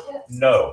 or no?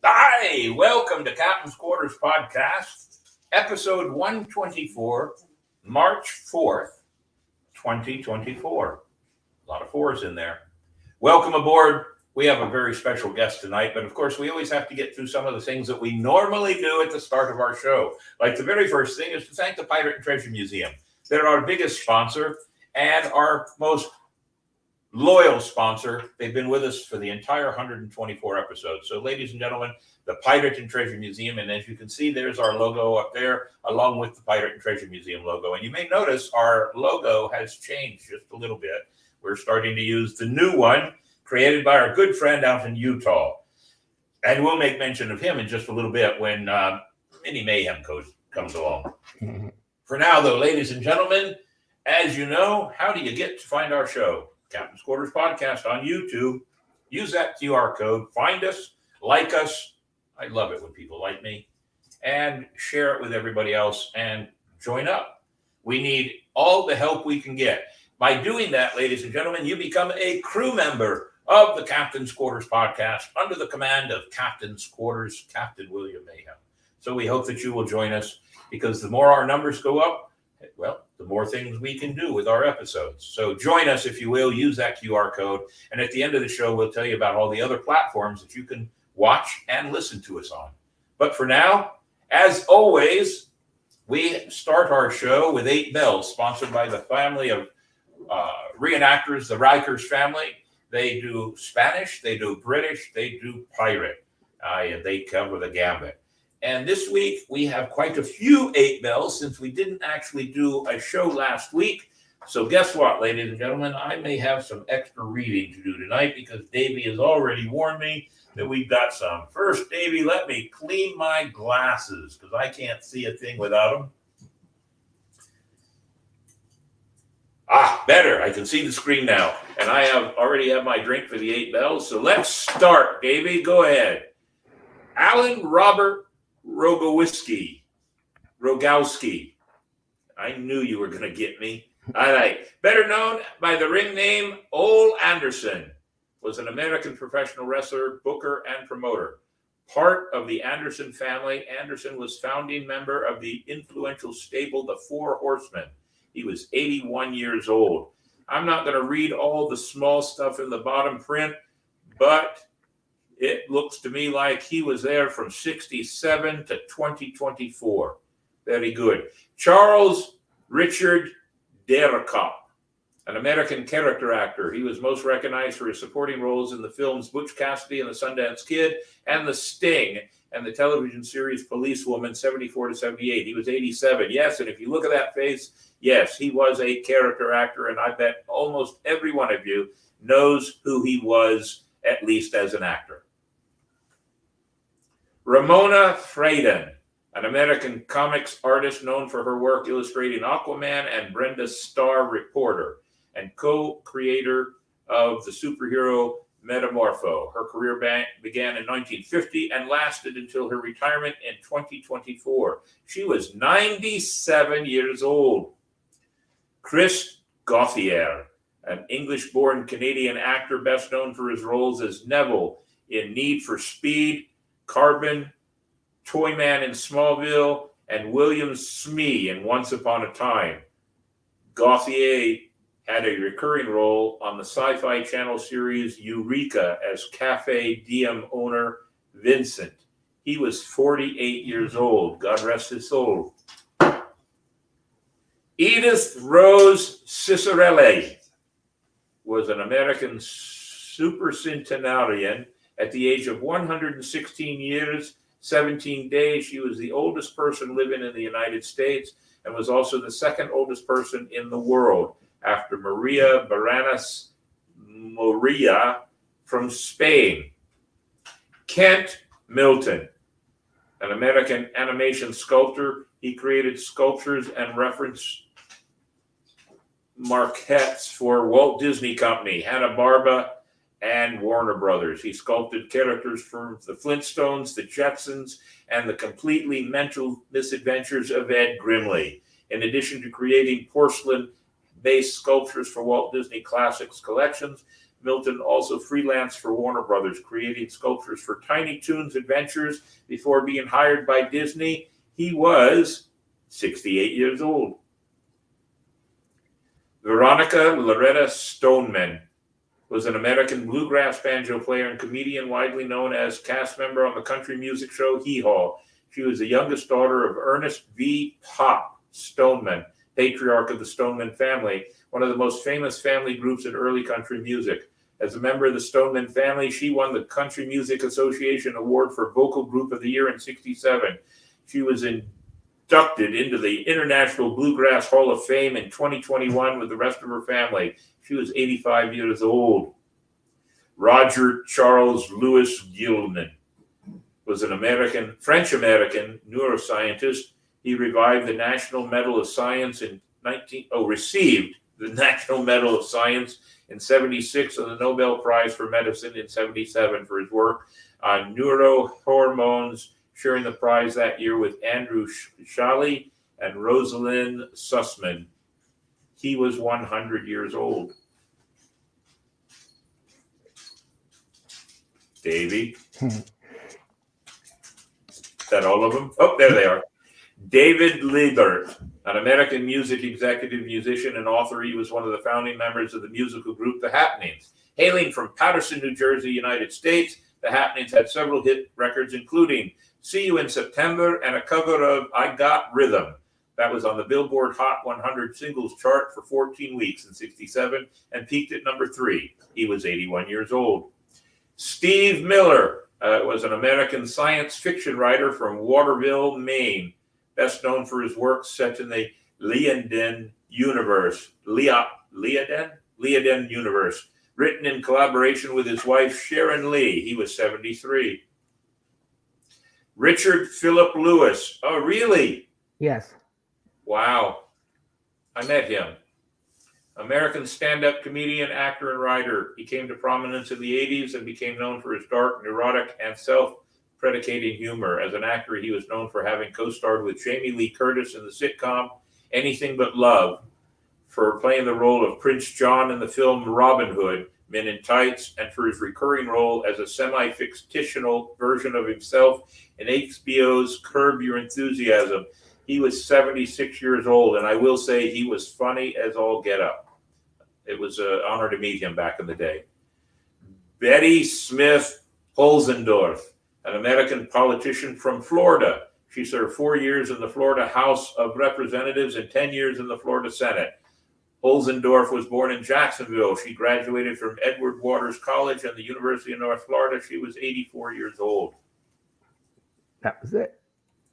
Hi, welcome to Captain's Quarters Podcast, episode 124, March 4th, 2024. A lot of fours in there. Welcome aboard. We have a very special guest tonight, but of course we always have to get through some of the things that we normally do at the start of our show. Like the very first thing is to thank the Pirate and Treasure Museum. They're our biggest sponsor and our most loyal sponsor. They've been with us for the entire 124 episodes. So ladies and gentlemen, the Pirate and Treasure Museum, and as you can see, there's our logo up there, along with the Pirate and Treasure Museum logo. And you may notice our logo has changed just a little bit. We're starting to use the new one, created by our good friend out in Utah. And we'll make mention of him in just a little bit when Mini Mayhem comes along. For now, though, ladies and gentlemen, as you know, how do you get to find our show? Captain's Quarters Podcast on YouTube. Use that QR code. Find us, like us. I love it when people like me. And share it with everybody else and join up. We need all the help we can get. By doing that, ladies and gentlemen, you become a crew member of the Captain's Quarters Podcast under the command of Captain's Quarters, Captain William Mayhem. So we hope that you will join us, because the more our numbers go up, well, the more things we can do with our episodes. So join us, if you will. Use that QR code. And at the end of the show, we'll tell you about all the other platforms that you can watch and listen to us on. But for now, as always, we start our show with 8 Bells, sponsored by the family of reenactors, the Rikers family. They do Spanish, they do British, they do pirate. And they cover the gambit. And this week, we have quite a few 8 Bells, since we didn't actually do a show last week. So guess what, ladies and gentlemen? I may have some extra reading to do tonight, because Davey has already warned me that we've got some. First, Davey, let me clean my glasses, because I can't see a thing without them. Better. I can see the screen now. And I already have my drink for the 8 Bells. So let's start, Davey. Go ahead. Alan Robert Rogowski. I knew you were going to get me. All right. Better known by the ring name Ole Anderson, was an American professional wrestler, booker, and promoter. Part of the Anderson family, Anderson was founding member of the influential stable, the Four Horsemen. He was 81 years old. I'm not going to read all the small stuff in the bottom print, but it looks to me like he was there from 67 to 2024. Very good. Charles Richard Derricott, an American character actor. He was most recognized for his supporting roles in the films Butch Cassidy and the Sundance Kid and The Sting, and the television series Policewoman 74 to 78. He was 87. Yes, and if you look at that face, yes, he was a character actor, and I bet almost every one of you knows who he was, at least as an actor. Ramona Fradon, an American comics artist known for her work illustrating Aquaman and Brenda Starr Reporter, and co-creator of the superhero Metamorpho. Her career began in 1950 and lasted until her retirement in 2024. She was 97 years old. Chris Gauthier, an English-born Canadian actor best known for his roles as Neville in Need for Speed, Carbon, Toyman in Smallville, and William Smee in Once Upon a Time. Gauthier had a recurring role on the Sci-Fi Channel series Eureka as Cafe Diem owner Vincent. He was 48 years old. God rest his soul. Edith Rose Cicerelli was an American supercentenarian. At the age of 116 years, 17 days, she was the oldest person living in the United States and was also the second oldest person in the world, after Maria Baranas Moria from Spain. Kent Milton, an American animation sculptor. He created sculptures and reference marquettes for Walt Disney Company, Hanna-Barbera, and Warner Brothers. He sculpted characters for the Flintstones, the Jetsons, and the completely mental misadventures of Ed Grimley. In addition to creating porcelain-based sculptures for Walt Disney Classics collections, Milton also freelanced for Warner Brothers, creating sculptures for Tiny Toons Adventures before being hired by Disney. He was 68 years old. Veronica Loretta Stoneman was an American bluegrass banjo player and comedian widely known as cast member on the country music show Hee Haw. She was the youngest daughter of Ernest V. Pop Stoneman, patriarch of the Stoneman family, one of the most famous family groups in early country music. As a member of the Stoneman family, she won the Country Music Association Award for Vocal Group of the Year in '67. She was inducted into the International Bluegrass Hall of Fame in 2021 with the rest of her family. She was 85 years old. Roger Charles Louis Gilman was an French-American neuroscientist. He revived the National Medal of Science received the National Medal of Science in '76 and the Nobel Prize for Medicine in '77 for his work on neurohormones, sharing the prize that year with Andrew Schally and Rosalind Sussman. He was 100 years old. Davey. Is that all of them? Oh, there they are. David Liebert, an American music executive, musician, and author. He was one of the founding members of the musical group The Happenings. Hailing from Paterson, New Jersey, United States, The Happenings had several hit records, including See You in September and a cover of I Got Rhythm. That was on the Billboard Hot 100 singles chart for 14 weeks in '67 and peaked at number 3. He was 81 years old. Steve Miller was an American science fiction writer from Waterville, Maine, best known for his work set in the Liaden universe. Liaden universe, written in collaboration with his wife Sharon Lee. He was 73. Richard Philip Lewis. Oh, really? Yes. Wow. I met him. American stand-up comedian, actor, and writer. He came to prominence in the 80s and became known for his dark, neurotic, and self-predicating humor. As an actor, he was known for having co-starred with Jamie Lee Curtis in the sitcom Anything But Love, for playing the role of Prince John in the film Robin Hood, Men in Tights, and for his recurring role as a semi-fictional version of himself in HBO's Curb Your Enthusiasm. He was 76 years old, and I will say he was funny as all get up. It was an honor to meet him back in the day. Betty Smith Holzendorf, an American politician from Florida. She served 4 years in the Florida House of Representatives and 10 years in the Florida Senate. Holzendorf was born in Jacksonville. She graduated from Edward Waters College and the University of North Florida. She was 84 years old. That was it.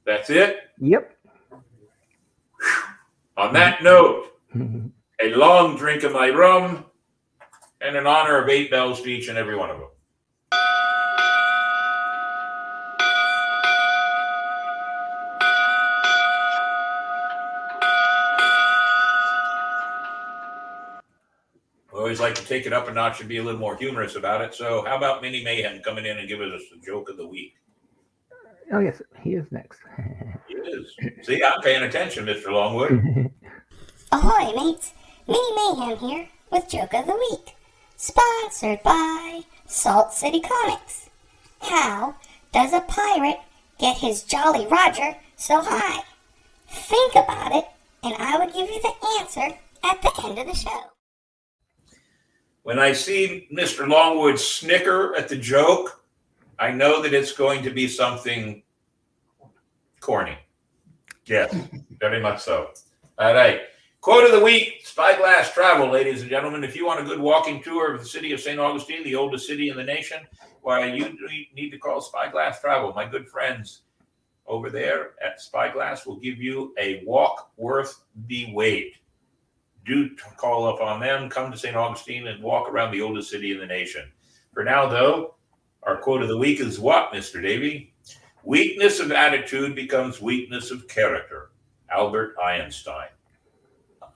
That's it? Yep. On that note, a long drink of my rum and in honor of 8 bells to each and every one of them. I always like to take it up a notch and be a little more humorous about it. So how about Mini Mayhem coming in and giving us the joke of the week? Oh, yes, he is next. He is. See, I'm paying attention, Mr. Longwood. Ahoy, mates. Mini Mayhem here with Joke of the Week. Sponsored by Salt City Comics. How does a pirate get his Jolly Roger so high? Think about it, and I will give you the answer at the end of the show. When I see Mr. Longwood snicker at the joke, I know that it's going to be something corny. Yes, very much so. All right. Quote of the week, Spyglass Travel, ladies and gentlemen. If you want a good walking tour of the city of St. Augustine, the oldest city in the nation, why, you need to call Spyglass Travel. My good friends over there at Spyglass will give you a walk worth the wait. Do call up on them, come to St. Augustine, and walk around the oldest city in the nation. For now, though, Our quote of the week is what, Mr. Davey? Weakness of attitude becomes weakness of character. Albert Einstein.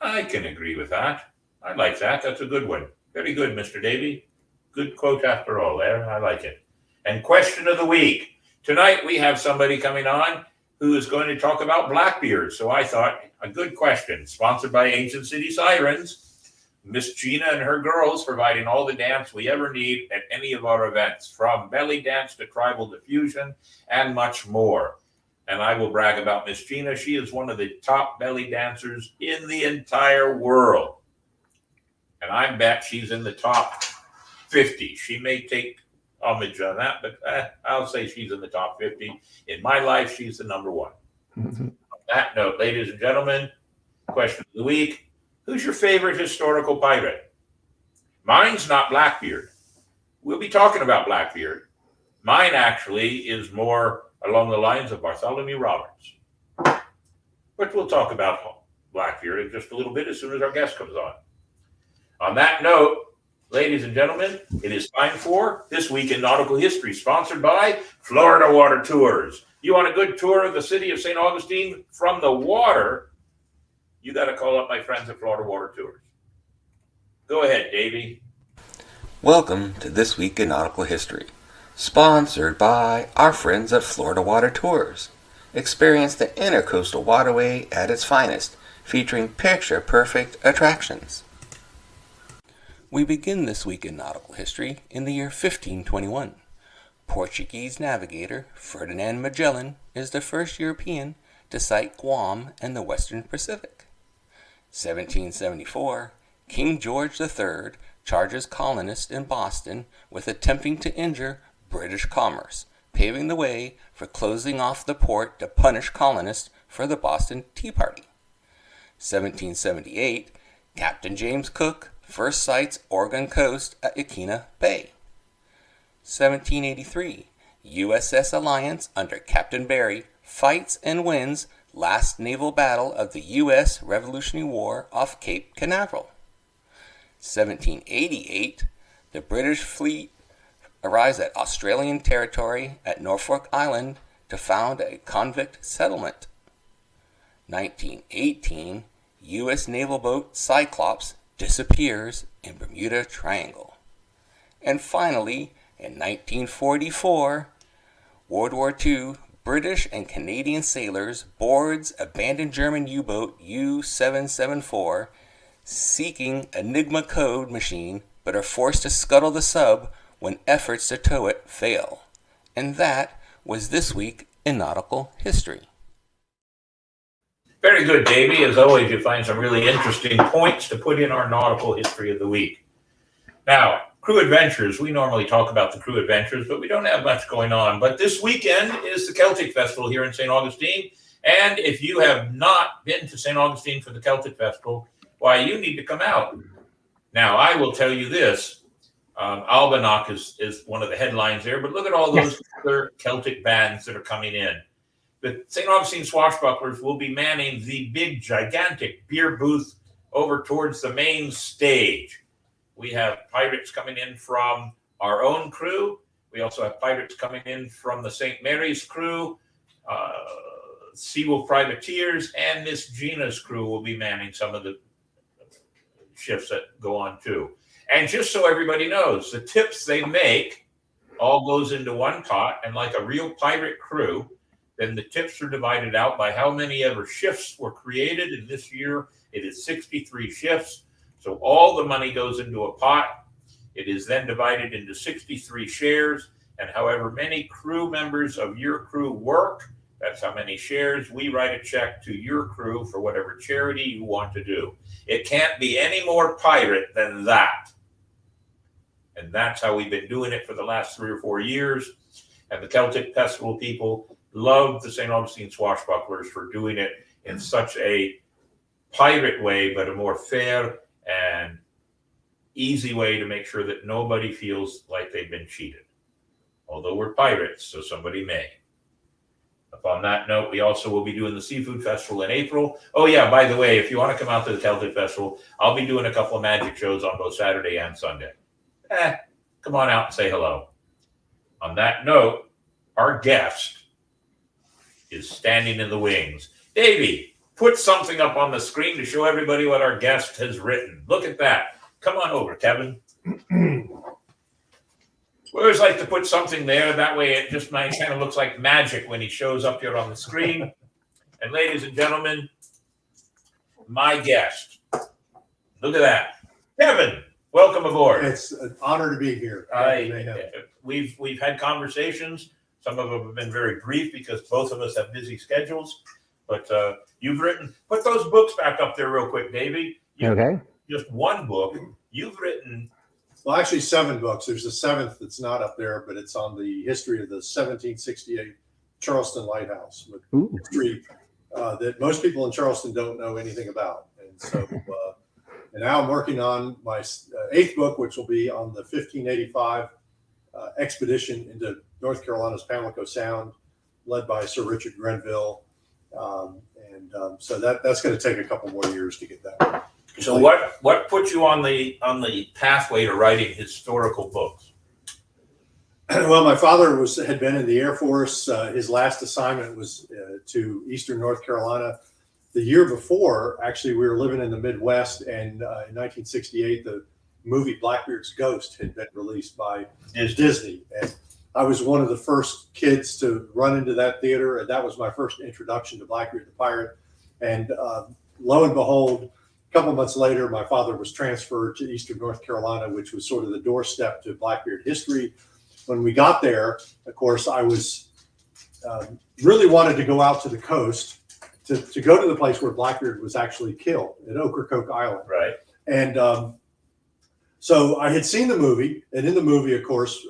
I can agree with that. I like that. That's a good one. Very good, Mr. Davey. Good quote after all there. I like it. And question of the week. Tonight we have somebody coming on who is going to talk about Blackbeard. So I thought a good question. Sponsored by Ancient City Sirens. Miss Gina and her girls providing all the dance we ever need at any of our events, from belly dance to tribal diffusion and much more. And I will brag about Miss Gina. She is one of the top belly dancers in the entire world. And I bet she's in the top 50. She may take homage on that, but I'll say she's in the top 50. In my life, she's the number one. On that note, ladies and gentlemen, question of the week. Who's your favorite historical pirate? Mine's not Blackbeard. We'll be talking about Blackbeard. Mine actually is more along the lines of Bartholomew Roberts. But we'll talk about Blackbeard in just a little bit as soon as our guest comes on. On that note, ladies and gentlemen, it is time for This Week in Nautical History, sponsored by Florida Water Tours. You want a good tour of the city of St. Augustine from the water? You got to call up my friends at Florida Water Tours. Go ahead, Davey. Welcome to This Week in Nautical History, sponsored by our friends at Florida Water Tours. Experience the intercoastal waterway at its finest, featuring picture-perfect attractions. We begin This Week in Nautical History in the year 1521. Portuguese navigator Ferdinand Magellan is the first European to sight Guam and the Western Pacific. 1774, King George III charges colonists in Boston with attempting to injure British commerce, paving the way for closing off the port to punish colonists for the Boston Tea Party. 1778, Captain James Cook first sights Oregon coast at Yaquina Bay. 1783, USS Alliance under Captain Barry fights and wins last naval battle of the U.S. Revolutionary War off Cape Canaveral. 1788, the British fleet arrives at Australian territory at Norfolk Island to found a convict settlement. 1918, U.S. naval boat Cyclops disappears in Bermuda Triangle. And finally, in 1944, World War II, British and Canadian sailors boards abandoned German U-boat U-774 seeking Enigma code machine, but are forced to scuttle the sub when efforts to tow it fail. And that was This Week in Nautical History. Very good, Davey. As always, you find some really interesting points to put in our nautical history of the week. Now, crew adventures. We normally talk about the crew adventures, but we don't have much going on. But this weekend is the Celtic Festival here in St. Augustine. And if you have not been to St. Augustine for the Celtic Festival, why, you need to come out. Now, I will tell you this. Albanach is one of the headlines there, but look at all those other Celtic bands that are coming in. The St. Augustine Swashbucklers will be manning the big, gigantic beer booth over towards the main stage. We have pirates coming in from our own crew. We also have pirates coming in from the St. Mary's crew, Seawolf Privateers, and Miss Gina's crew will be manning some of the shifts that go on too. And just so everybody knows, the tips they make all goes into one pot, and like a real pirate crew, then the tips are divided out by how many ever shifts were created. And this year it is 63 shifts. So all the money goes into a pot. It is then divided into 63 shares. And however many crew members of your crew work, that's how many shares. We write a check to your crew for whatever charity you want to do. It can't be any more pirate than that. And that's how we've been doing it for the last 3 or 4 years. And the Celtic Festival people love the St. Augustine Swashbucklers for doing it in such a pirate way, but a more fair and easy way to make sure that nobody feels like they've been cheated. Although we're pirates, so somebody may. Upon that note, we also will be doing the Seafood Festival in April. Oh yeah, by the way, if you want to come out to the Celtic Festival, I'll be doing a couple of magic shows on both Saturday and Sunday. Come on out and say hello. On that note, our guest is standing in the wings. Davey, put something up on the screen to show everybody what our guest has written. Look at that. Come on over, Kevin. We always like to put something there. That way it just kind of looks like magic when he shows up here on the screen. And ladies and gentlemen, my guest. Look at that. Kevin, welcome aboard. It's an honor to be here. We've had conversations. Some of them have been very brief because both of us have busy schedules. But you've written, put those books back up there real quick, Davey. Okay. Just one book. You've written. Well, actually 7 books. There's a 7th that's not up there, but it's on the history of the 1768 Charleston Lighthouse, with history that most people in Charleston don't know anything about. And so, and now I'm working on my 8th book, which will be on the 1585 expedition into North Carolina's Pamlico Sound, led by Sir Richard Grenville. So that's going to take a couple more years to get that. So what put you on the pathway to writing historical books? Well, my father had been in the Air Force. His last assignment was to Eastern North Carolina. The year before, actually, we were living in the Midwest, and in 1968, the movie Blackbeard's Ghost had been released by Disney. And I was one of the first kids to run into that theater, and that was my first introduction to Blackbeard the Pirate. And lo and behold, a couple months later, my father was transferred to Eastern North Carolina, which was sort of the doorstep to Blackbeard history. When we got there, of course, I was really wanted to go out to the coast to go to the place where Blackbeard was actually killed at Ocracoke Island. Right. And so I had seen the movie, and in the movie, of course,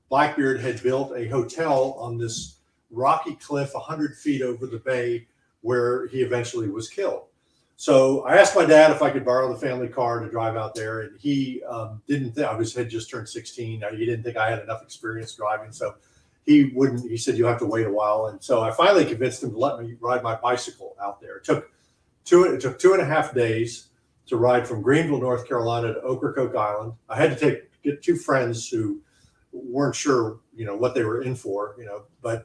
Blackbeard had built a hotel on this rocky cliff 100 feet over the bay where he eventually was killed. So I asked my dad if I could borrow the family car to drive out there, and he didn't think, had just turned 16. He didn't think I had enough experience driving, so he wouldn't. He said, you have to wait a while. And so I finally convinced him to let me ride my bicycle out there. It took 2.5 days to ride from Greenville, North Carolina to Ocracoke Island. I had to get 2 friends who weren't sure, what they were in for, but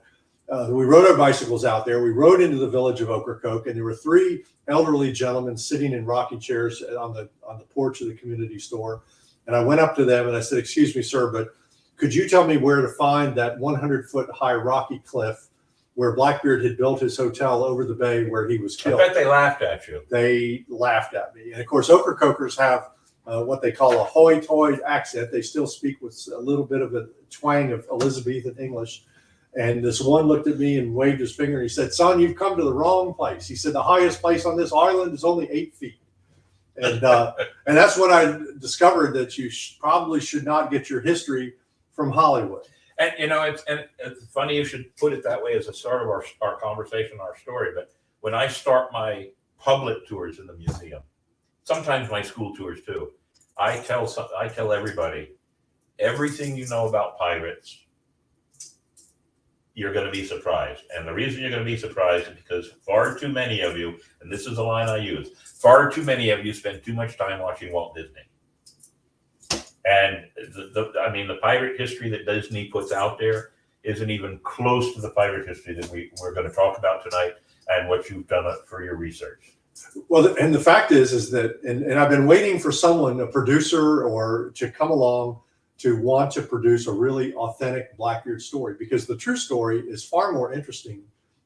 we rode our bicycles out there. We rode into the village of Ocracoke, and there were 3 elderly gentlemen sitting in rocking chairs on the porch of the community store. And I went up to them and I said, "Excuse me, sir, but could you tell me where to find that 100-foot high rocky cliff where Blackbeard had built his hotel over the bay where he was killed?" I bet they laughed at you. They laughed at me. And of course, Ocracokers have what they call a hoy-toy accent. They still speak with a little bit of a twang of Elizabethan English. And this one looked at me and waved his finger and he said, "Son, you've come to the wrong place." He said, "The highest place on this island is only 8 feet. And that's when I discovered that you probably should not get your history from Hollywood. And it's funny you should put it that way as a start of our conversation, our story. But when I start my public tours in the museum, sometimes my school tours too, I tell everybody, everything you know about pirates, you're going to be surprised. And the reason you're going to be surprised is because far too many of you, and this is the line I use, far too many of you spend too much time watching Walt Disney. And the pirate history that Disney puts out there isn't even close to the pirate history that we're going to talk about tonight and what you've done for your research. Well, and the fact is that, and I've been waiting for someone, a producer or to come along to want to produce a really authentic Blackbeard story, because the true story is far more interesting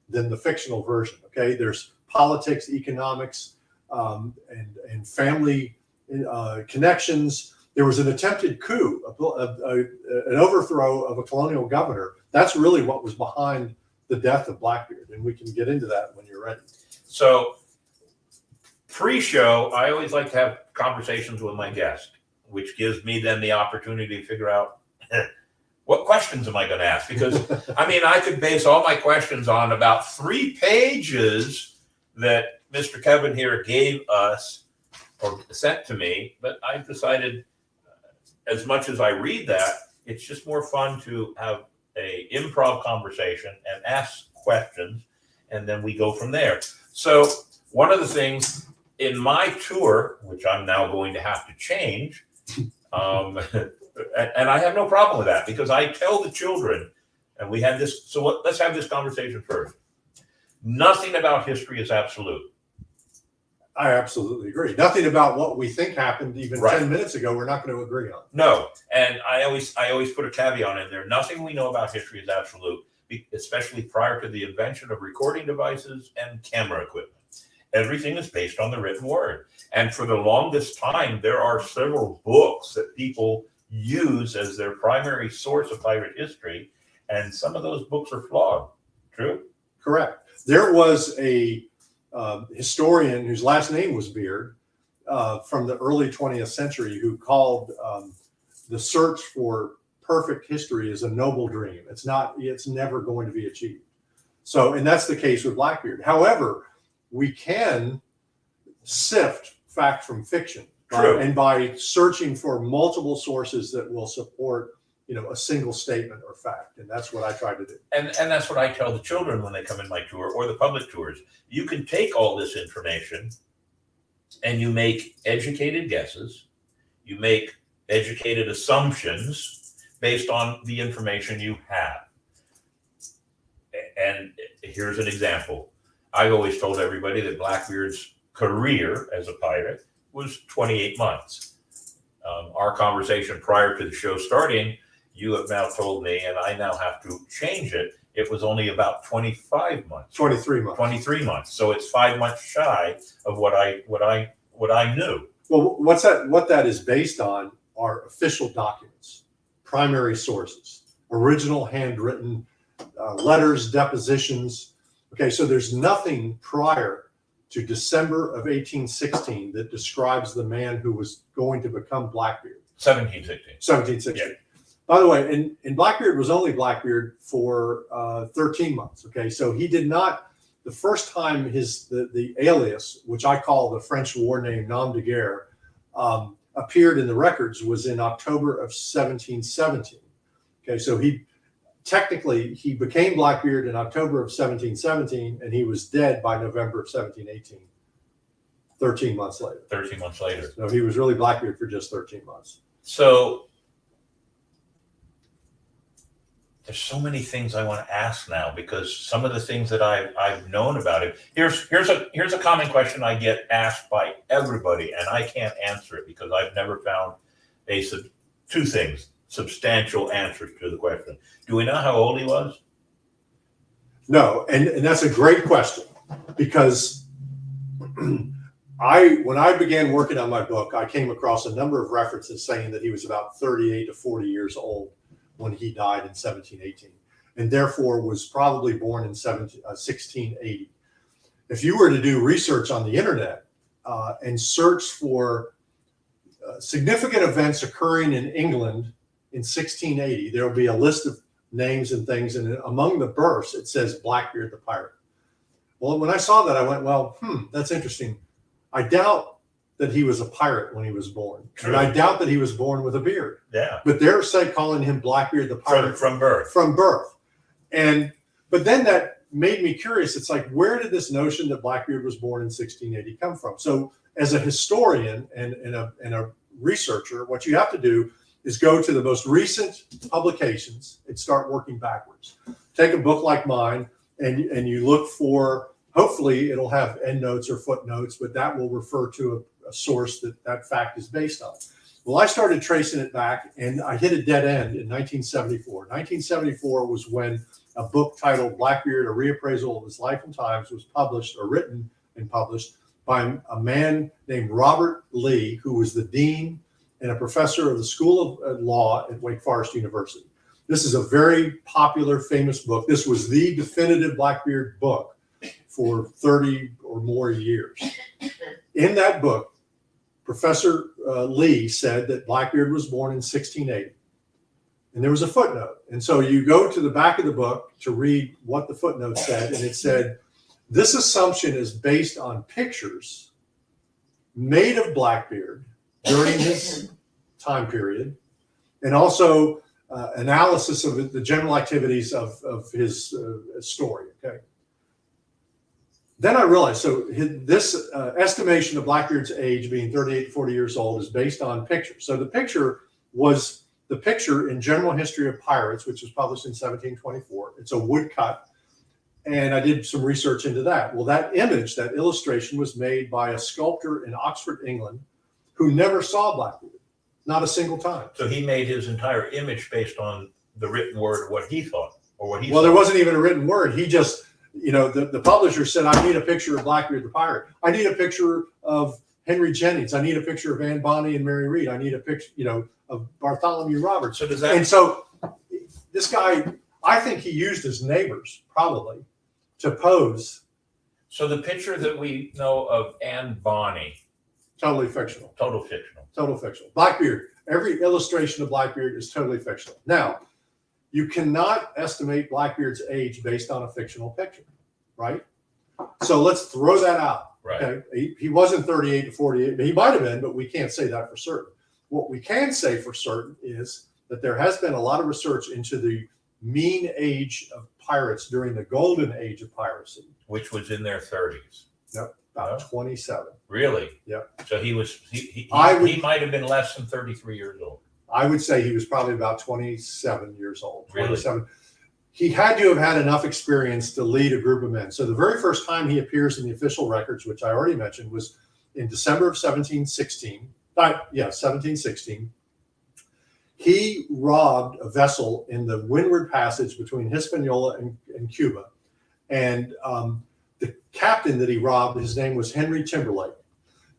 than the fictional version. Okay, there's politics, economics, and family connections. There was an attempted coup, an overthrow of a colonial governor. That's really what was behind the death of Blackbeard, and we can get into that when you're ready. So, pre-show, I always like to have conversations with my guest, which gives me then the opportunity to figure out what questions am I going to ask? Because, I could base all my questions on about 3 pages that Mr. Kevin here gave us or sent to me, but I've decided as much as I read that, it's just more fun to have a improv conversation and ask questions, and then we go from there. So one of the things in my tour, which I'm now going to have to change, And I have no problem with that because I tell the children, and we had this, so let's have this conversation first. Nothing about history is absolute. I absolutely agree. Nothing about what we think happened even Right. 10 minutes ago, we're not going to agree on. No, and I always put a caveat in there. Nothing we know about history is absolute, especially prior to the invention of recording devices and camera equipment. Everything is based on the written word. And for the longest time, there are several books that people use as their primary source of pirate history, and some of those books are flawed. True? Correct. There was a historian whose last name was Beard from the early 20th century who called the search for perfect history is a noble dream. It's never going to be achieved. So, and that's the case with Blackbeard. However, we can sift fact from fiction. True. And by searching for multiple sources that will support, a single statement or fact. And that's what I try to do. And that's what I tell the children when they come in my tour or the public tours. You can take all this information and you make educated guesses. You make educated assumptions based on the information you have. And here's an example. I've always told everybody that Blackbeard's career as a pirate was 28 months. Our conversation prior to the show starting, you have now told me, and I now have to change it, it was only about 25 months. 23 months. 23 months. So it's 5 months shy of what I knew. Well, what that is based on are official documents, primary sources, original handwritten letters, depositions. Okay, so there's nothing prior to December of 1816 that describes the man who was going to become Blackbeard. 1716. Yeah. By the way, and Blackbeard was only Blackbeard for 13 months. Okay, so he did not. The first time the alias, which I call the French war name nom de guerre, appeared in the records was in October of 1717. Okay, so he became Blackbeard in October of 1717, and he was dead by November of 1718. 13 months later. 13 months later. So he was really Blackbeard for just 13 months. So there's so many things I want to ask now because some of the things that I've known about it. Here's a common question I get asked by everybody, and I can't answer it because I've never found two things, substantial answers to the question. Do we know how old he was? No, and that's a great question because when I began working on my book, I came across a number of references saying that he was about 38 to 40 years old when he died in 1718, and therefore was probably born in 1680. If you were to do research on the internet and search for significant events occurring in England in 1680, there will be a list of names and things, and among the births, it says Blackbeard the pirate. Well, when I saw that, I went, well, that's interesting. I doubt that he was a pirate when he was born. True. And I doubt that he was born with a beard. Yeah. But they're calling him Blackbeard the pirate From birth. From birth. But then that made me curious. It's like, where did this notion that Blackbeard was born in 1680 come from? So as a historian and a researcher, what you have to do is go to the most recent publications and start working backwards. Take a book like mine and you look for, hopefully it'll have endnotes or footnotes, but that will refer to a source that fact is based on. Well, I started tracing it back and I hit a dead end in 1974. 1974 was when a book titled Blackbeard, A Reappraisal of His Life and Times was published or written and published by a man named Robert Lee, who was the dean and a professor of the School of Law at Wake Forest University. This is a very popular, famous book. This was the definitive Blackbeard book for 30 or more years. In that book, Professor Lee said that Blackbeard was born in 1680. And there was a footnote. And so you go to the back of the book to read what the footnote said, and it said, this assumption is based on pictures made of Blackbeard during his time period, and also analysis of the general activities of his story. Okay. Then I realized, so this estimation of Blackbeard's age being 38 to 40 years old is based on pictures. So the picture was the picture in General History of Pirates, which was published in 1724. It's a woodcut, and I did some research into that. Well, that image, that illustration, was made by a sculptor in Oxford, England, who never saw Blackbeard, not a single time. So he made his entire image based on the written word of what he thought or what he Well, saw. there wasn't even a written word. He just, the publisher said, I need a picture of Blackbeard the pirate. I need a picture of Henry Jennings. I need a picture of Anne Bonny and Mary Read. I need a picture, of Bartholomew Roberts. So does that? And so this guy, I think he used his neighbors probably to pose. So the picture that we know of Anne Bonny, Totally fictional. total fictional. Total fictional. Blackbeard. Every illustration of Blackbeard is totally fictional. Now, you cannot estimate Blackbeard's age based on a fictional picture, right? So let's throw that out. Right. Okay. He wasn't 38 to 48. He might have been, but we can't say that for certain. What we can say for certain is that there has been a lot of research into the mean age of pirates during the golden age of piracy. Which was in their 30s. Yep, about 27. Really? Yeah. So he might have been less than 33 years old. I would say he was probably about 27 years old. Really? 27. He had to have had enough experience to lead a group of men. So the very first time he appears in the official records, which I already mentioned, was in December of 1716. 1716. He robbed a vessel in the Windward Passage between Hispaniola and Cuba. And the captain that he robbed, his name was Henry Timberlake.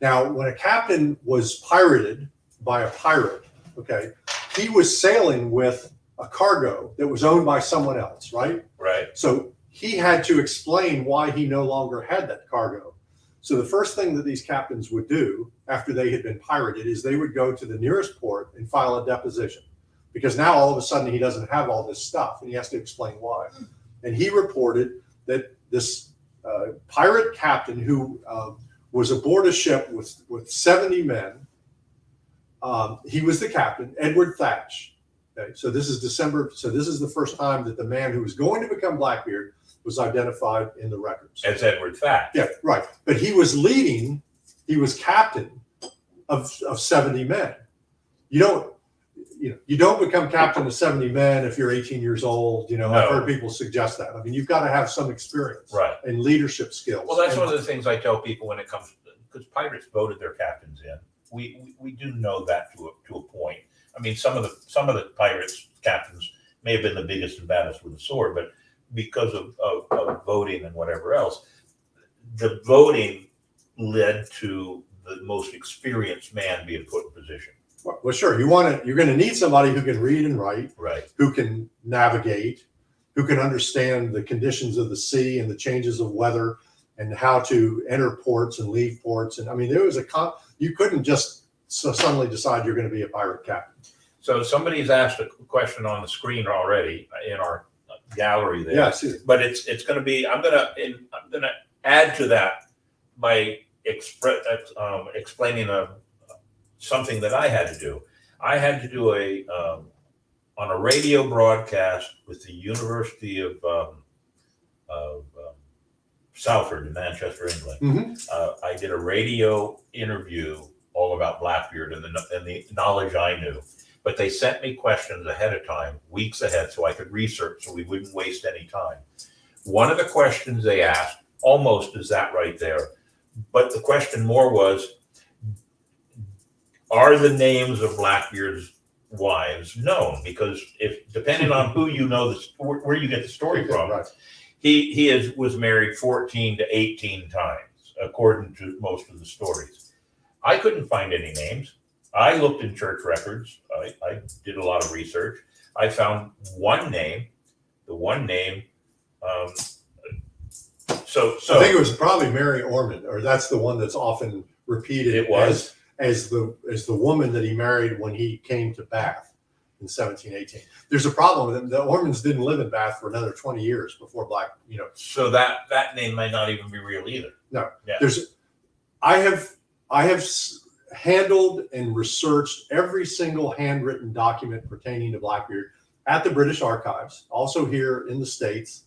Now, when a captain was pirated by a pirate, okay, he was sailing with a cargo that was owned by someone else, right? Right. So he had to explain why he no longer had that cargo. So the first thing that these captains would do after they had been pirated is they would go to the nearest port and file a deposition, because now all of a sudden he doesn't have all this stuff and he has to explain why. And he reported that this pirate captain who was aboard a ship with 70 men, he was the captain, Edward Thatch. Okay, so this is December. So this is the first time that the man who was going to become Blackbeard was identified in the records As Edward Thatch. Yeah, right. But he was captain of 70 men. You don't become captain of 70 men if you're 18 years old. No. I've heard people suggest that. I mean, you've got to have some experience, Right. and leadership skills. Well, that's one of the things I tell people when it comes, because pirates voted their captains in. We do know that to a point. I mean, some of the pirates captains may have been the biggest and baddest with a sword, but because of voting and whatever else, the voting led to the most experienced man being put in position. Well, sure. You're going to need somebody who can read and write, Right. who can navigate, who can understand the conditions of the sea and the changes of weather and how to enter ports and leave ports. And I mean, you couldn't just suddenly decide you're going to be a pirate captain. So somebody's asked a question on the screen already in our gallery there. Yeah, I see it. But it's going to be, I'm going to add to that by explaining something that I had to do. I had to do on a radio broadcast with the University of Salford in Manchester, England. Mm-hmm. I did a radio interview all about Blackbeard and the knowledge I knew. But they sent me questions ahead of time, weeks ahead, so I could research so we wouldn't waste any time. One of the questions they asked almost is that right there. But the question more was, are the names of Blackbeard's wives known? Because depending on who you know, where you get the story from, Right. he was married 14 to 18 times, according to most of the stories. I couldn't find any names. I looked in church records. I did a lot of research. I found one name. The one name. So I think it was probably Mary Ormond, or that's the one that's often repeated. It was as the woman that he married when he came to Bath in 1718. There's a problem with them. The Ormonds didn't live in Bath for another 20 years before Black. So that name might not even be real either. No. Yeah. I have handled and researched every single handwritten document pertaining to Blackbeard at the British Archives, also here in the States,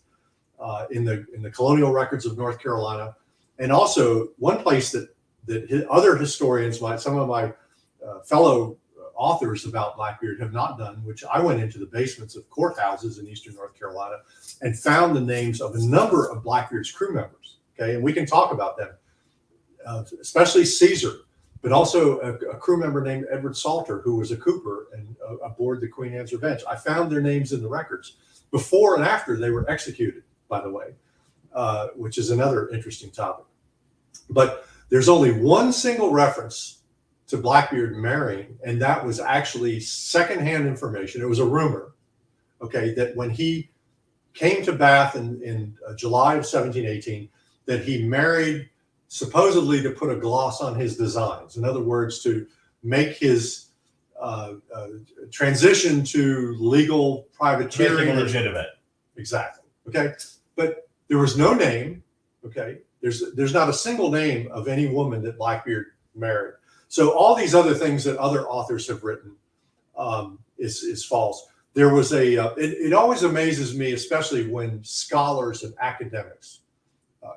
in the colonial records of North Carolina, and also one place that other historians, some of my fellow authors about Blackbeard have not done, which I went into the basements of courthouses in eastern North Carolina and found the names of a number of Blackbeard's crew members. Okay, and we can talk about them, especially Caesar, but also a crew member named Edward Salter, who was a cooper and aboard the Queen Anne's Revenge. I found their names in the records before and after they were executed, by the way, which is another interesting topic. But there's only one single reference to Blackbeard marrying, and that was actually secondhand information. It was a rumor, okay, that when he came to Bath in July of 1718, that he married supposedly to put a gloss on his designs. In other words, to make his transition to legal privateering legitimate. Exactly. Okay, but there was no name. Okay, there's not a single name of any woman that Blackbeard married. So all these other things that other authors have written is false. There was it always amazes me, especially when scholars and academics,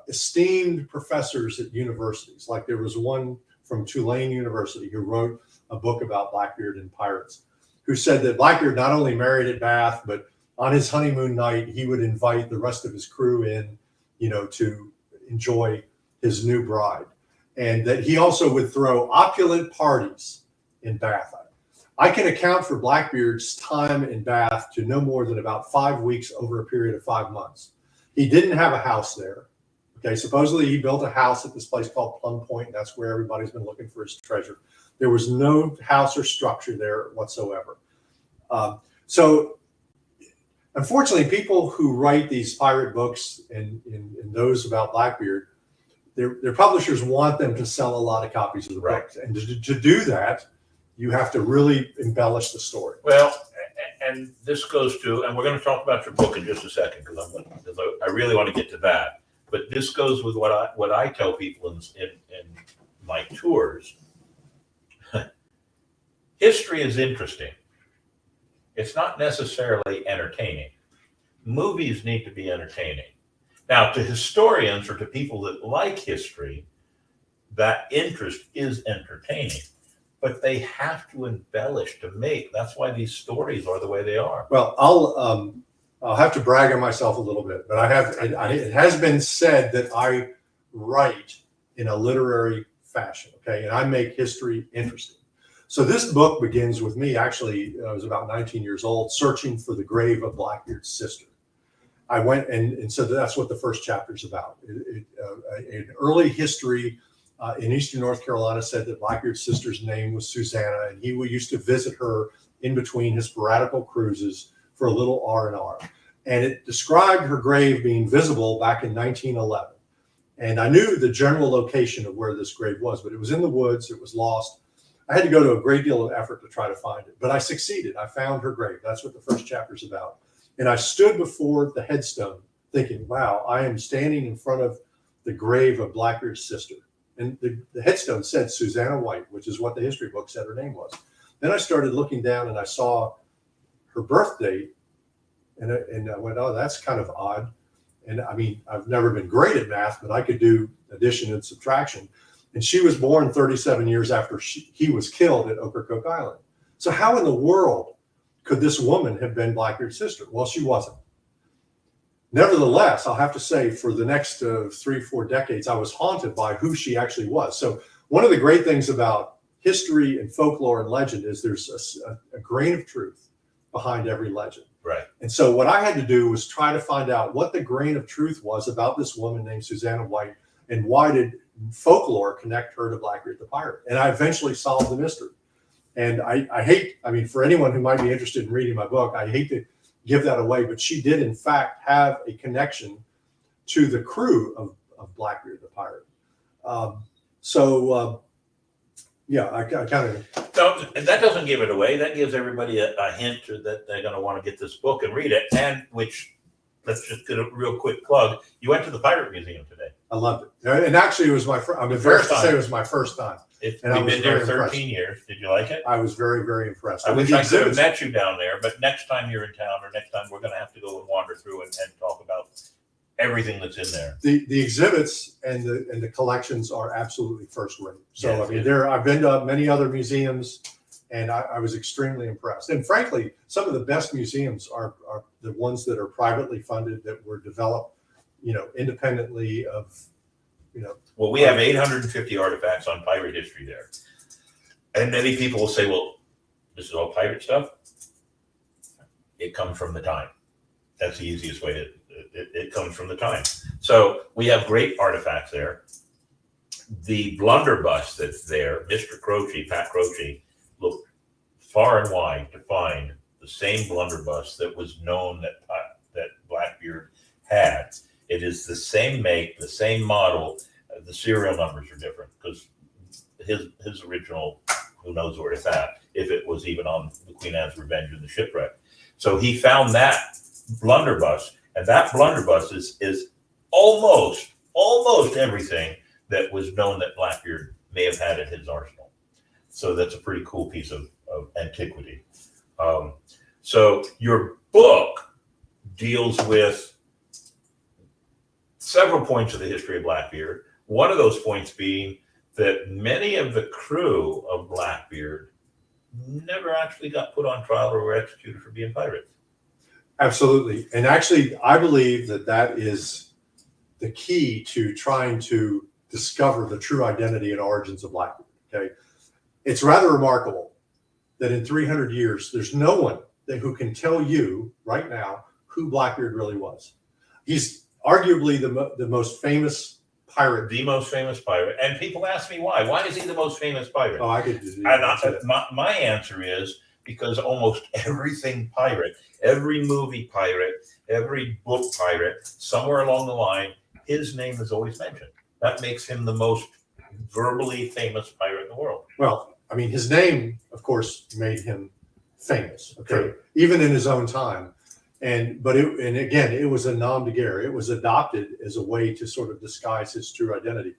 esteemed professors at universities, like there was one from Tulane University who wrote a book about Blackbeard and pirates, who said that Blackbeard not only married at Bath, but on his honeymoon night, he would invite the rest of his crew in, to enjoy his new bride. And that he also would throw opulent parties in Bath. I can account for Blackbeard's time in Bath to no more than about 5 weeks over a period of 5 months. He didn't have a house there. Okay, supposedly he built a house at this place called Plum Point. That's where everybody's been looking for his treasure. There was no house or structure there whatsoever. So unfortunately, people who write these pirate books and those about Blackbeard, their publishers want them to sell a lot of copies of the books. And to do that, you have to really embellish the story. Well, and this goes to, and we're going to talk about your book in just a second, because I really want to get to that. But this goes with what I tell people in my tours. History is interesting. It's not necessarily entertaining. Movies need to be entertaining. Now, to historians or to people that like history, that interest is entertaining, but they have to embellish to make. That's why these stories are the way they are. Well, I'll have to brag on myself a little bit, but it has been said that I write in a literary fashion, okay, and I make history interesting. So this book begins with me, actually, I was about 19 years old, searching for the grave of Blackbeard's sister. I went, and so that's what the first chapter is about. An early history in eastern North Carolina said that Blackbeard's sister's name was Susanna, and he used to visit her in between his piratical cruises for a little R&R. And it described her grave being visible back in 1911. And I knew the general location of where this grave was, but it was in the woods, it was lost. I had to go to a great deal of effort to try to find it, but I succeeded. I found her grave. That's what the first chapter is about. And I stood before the headstone thinking, wow, I am standing in front of the grave of Blackbeard's sister. And the headstone said Susanna White, which is what the history book said her name was. Then I started looking down and I saw her birth date, and I went, oh, that's kind of odd. And I mean, I've never been great at math, but I could do addition and subtraction. And she was born 37 years after he was killed at Ocracoke Island. So how in the world could this woman have been Blackbeard's sister? Well, she wasn't. Nevertheless, I'll have to say, for the next 3-4 decades, I was haunted by who she actually was. So one of the great things about history and folklore and legend is there's a grain of truth behind every legend. Right. And so what I had to do was try to find out what the grain of truth was about this woman named Susanna White, and why did folklore connect her to Blackbeard the pirate. And I eventually solved the mystery. And I hate, I mean, for anyone who might be interested in reading my book, I hate to give that away, but she did in fact have a connection to the crew of Blackbeard the pirate. Yeah, I kind of. So that doesn't give it away. That gives everybody a hint that they're going to want to get this book and read it. And which, let's just get a real quick plug. You went to the Pirate Museum today. I loved it. And actually, it was my first. I'm embarrassed to say it was my first time. We've been there 13 years. Did you like it? I was very, very impressed. I wish I could have met you down there, but next time you're in town, or next time we're going to have to go and wander through and talk about everything that's in there. The exhibits and the collections are absolutely first rate. So Yes, I mean, I've been to many other museums, And I was extremely impressed. And frankly, some of the best museums are the ones that are privately funded, that were developed, independently of, Well, we have 850 artifacts on pirate history there. And many people will say, well, this is all pirate stuff. It comes from the time. That's the easiest way to, it comes from the time. So we have great artifacts there. The blunderbuss that's there, Mr. Croce, Pat Croce, looked far and wide to find the same blunderbuss that was known that Blackbeard had. It is the same make, the same model. The serial numbers are different because his original, who knows where it's at, if it was even on the Queen Anne's Revenge and the shipwreck. So he found that blunderbuss, and that blunderbuss is almost everything that was known that Blackbeard may have had at his arsenal. So that's a pretty cool piece of antiquity. So your book deals with several points of the history of Blackbeard. One of those points being that many of the crew of Blackbeard never actually got put on trial or were executed for being pirates. Absolutely. And actually, I believe that is the key to trying to discover the true identity and origins of Blackbeard. Okay. It's rather remarkable that in 300 years, there's no one who can tell you right now who Blackbeard really was. He's arguably the most famous pirate. The most famous pirate. And people ask me why. Why is he the most famous pirate? Oh, I could do And my answer is because almost everything pirate, every movie pirate, every book pirate, somewhere along the line, his name is always mentioned. That makes him the most verbally famous pirate in the world. Well, I mean, his name, of course, made him famous. Okay, True. Even in his own time. And again, it was a nom de guerre. It was adopted as a way to sort of disguise his true identity.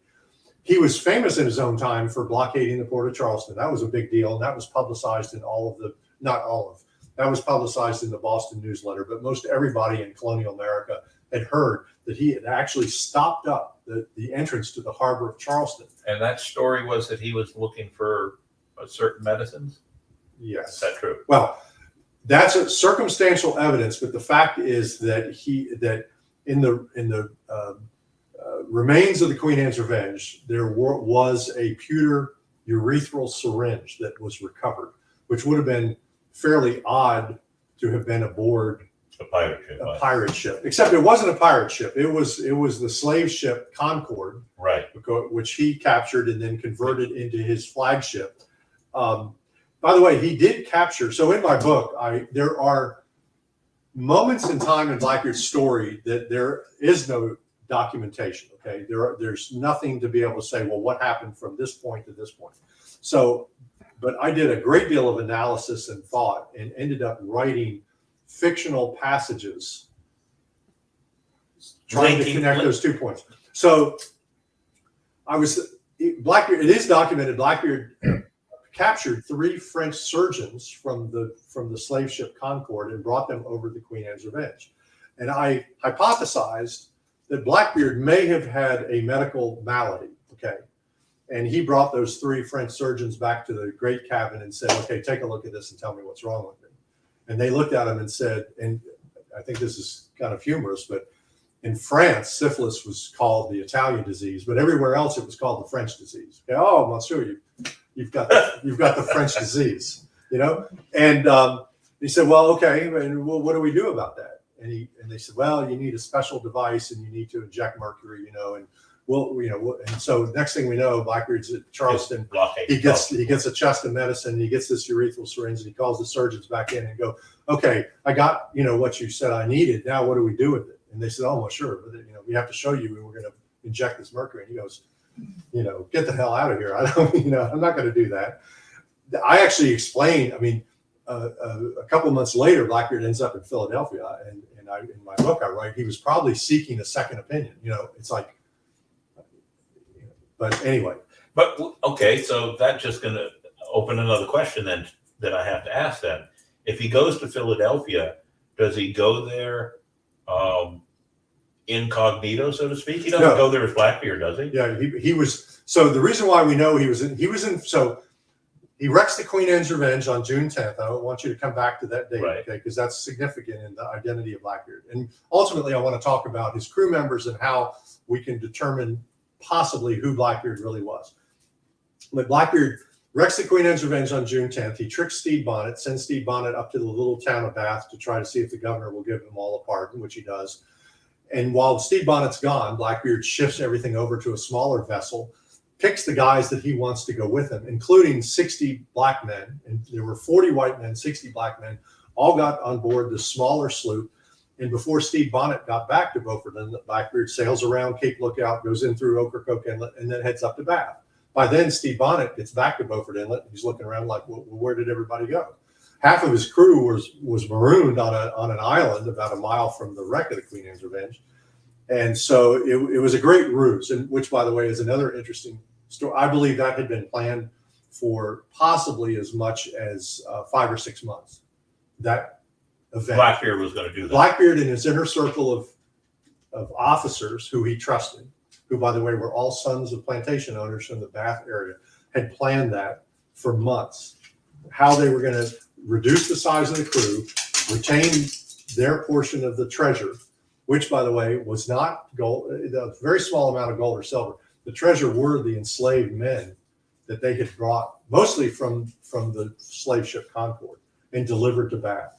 He was famous in his own time for blockading the port of Charleston. That was a big deal, and that was publicized in that was publicized in the Boston Newsletter. But most everybody in colonial America had heard that he had actually stopped up the entrance to the harbor of Charleston. And that story was that he was looking for certain medicines? Yes. Is that true? Well, that's a circumstantial evidence, but the fact is that in the remains of the Queen Anne's Revenge, there was a pewter urethral syringe that was recovered, which would have been fairly odd to have been aboard A pirate ship. a pirate ship. Except it wasn't a pirate ship; it was the slave ship Concord, Right. which he captured and then converted into his flagship. By the way, he did capture. So in my book, there are moments in time in Blackbeard's story that there is no documentation. Okay, there's nothing to be able to say, well, what happened from this point to this point. So, but I did a great deal of analysis and thought, and ended up writing fictional passages trying to connect those 2 points. So, Blackbeard. It is documented. Blackbeard captured 3 French surgeons from the slave ship Concord and brought them over the Queen Anne's Revenge. And I hypothesized that Blackbeard may have had a medical malady, okay? And he brought those 3 French surgeons back to the great cabin and said, okay, take a look at this and tell me what's wrong with me. And they looked at him and said, and I think this is kind of humorous, but in France, syphilis was called the Italian disease, but everywhere else it was called the French disease. Okay, oh, monsieur, you've got the French disease, And he said, well, okay, and what do we do about that? And they said, well, you need a special device and you need to inject mercury, and and so next thing we know, Blackbeard's at Charleston. He gets a chest of medicine. He gets this urethral syringe, and he calls the surgeons back in and go, okay, I got what you said I needed. Now what do we do with it? And they said, oh, well, sure, but we have to show you, and we're going to inject this mercury. And he goes, get the hell out of here. I don't, I'm not going to do that. I actually explained. I mean, a couple months later, Blackbeard ends up in Philadelphia, and in my book I write he was probably seeking a second opinion. It's like. But anyway. But okay, so that's just going to open another question then that I have to ask then. If he goes to Philadelphia, does he go there incognito, so to speak? He doesn't go there as Blackbeard, does he? Yeah, he was. So the reason why we know he was in. So he wrecks the Queen Anne's Revenge on June 10th. I don't want you to come back to that date, Right. okay? Because that's significant in the identity of Blackbeard. And ultimately, I want to talk about his crew members and how we can determine possibly who Blackbeard really was. But Blackbeard wrecks the Queen Anne's Revenge on June 10th. He tricks Stede Bonnet, sends Stede Bonnet up to the little town of Bath to try to see if the governor will give them all a pardon, which he does. And while Stede Bonnet's gone, Blackbeard shifts everything over to a smaller vessel, picks the guys that he wants to go with him, including 60 black men. And there were 40 white men, 60 black men, all got on board the smaller sloop. And before Stede Bonnet got back to Beaufort Inlet, Blackbeard sails around Cape Lookout, goes in through Ocracoke Inlet, and then heads up to Bath. By then, Stede Bonnet gets back to Beaufort Inlet. He's looking around like, well, where did everybody go? Half of his crew was marooned on an island about a mile from the wreck of the Queen Anne's Revenge. And so it was a great ruse, and which, by the way, is another interesting story. I believe that had been planned for possibly as much as 5 or 6 months. That event. Blackbeard was going to do that. Blackbeard and his inner circle of officers who he trusted, who, by the way, were all sons of plantation owners from the Bath area, had planned that for months. How they were going to reduce the size of the crew, retain their portion of the treasure, which, by the way, was not gold, a very small amount of gold or silver. The treasure were the enslaved men that they had brought, mostly from the slave ship Concord, and delivered to Bath.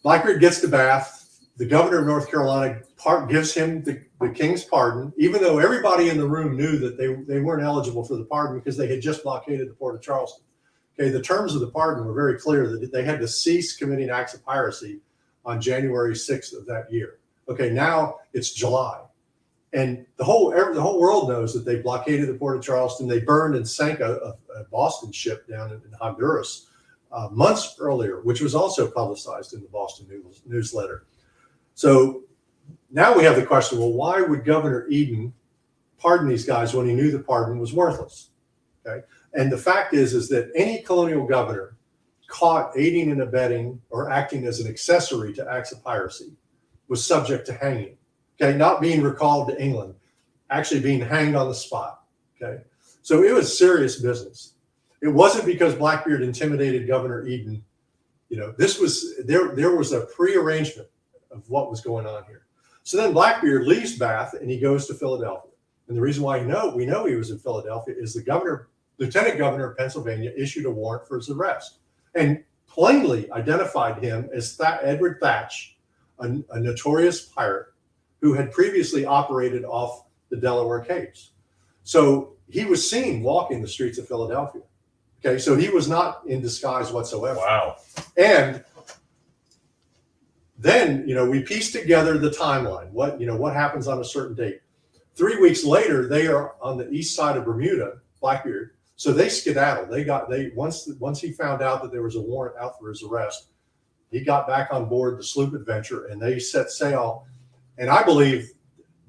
Blackbeard gets to Bath. The governor of North Carolina gives him the king's pardon, even though everybody in the room knew that they weren't eligible for the pardon because they had just blockaded the port of Charleston. Okay, the terms of the pardon were very clear that they had to cease committing acts of piracy on January 6th of that year. Okay, now it's July. And the whole world knows that they blockaded the port of Charleston. They burned and sank a Boston ship down in Honduras months earlier, which was also publicized in the Boston newsletter. So now we have the question, well, why would Governor Eden pardon these guys when he knew the pardon was worthless? Okay. And the fact is that any colonial governor caught aiding and abetting or acting as an accessory to acts of piracy was subject to hanging. Okay, not being recalled to England, actually being hanged on the spot. Okay, so it was serious business. It wasn't because Blackbeard intimidated Governor Eden. You know, this was there was a prearrangement of what was going on here. So then Blackbeard leaves Bath and he goes to Philadelphia. And the reason why we know he was in Philadelphia is the Lieutenant Governor of Pennsylvania issued a warrant for his arrest and plainly identified him as Edward Thatch, a notorious pirate who had previously operated off the Delaware Capes. So he was seen walking the streets of Philadelphia. Okay, so he was not in disguise whatsoever. Wow. And then, we piece together the timeline. What happens on a certain date? 3 weeks later, they are on the east side of Bermuda, Blackbeard. So they skedaddled. Once he found out that there was a warrant out for his arrest, he got back on board the sloop Adventure and they set sail. And I believe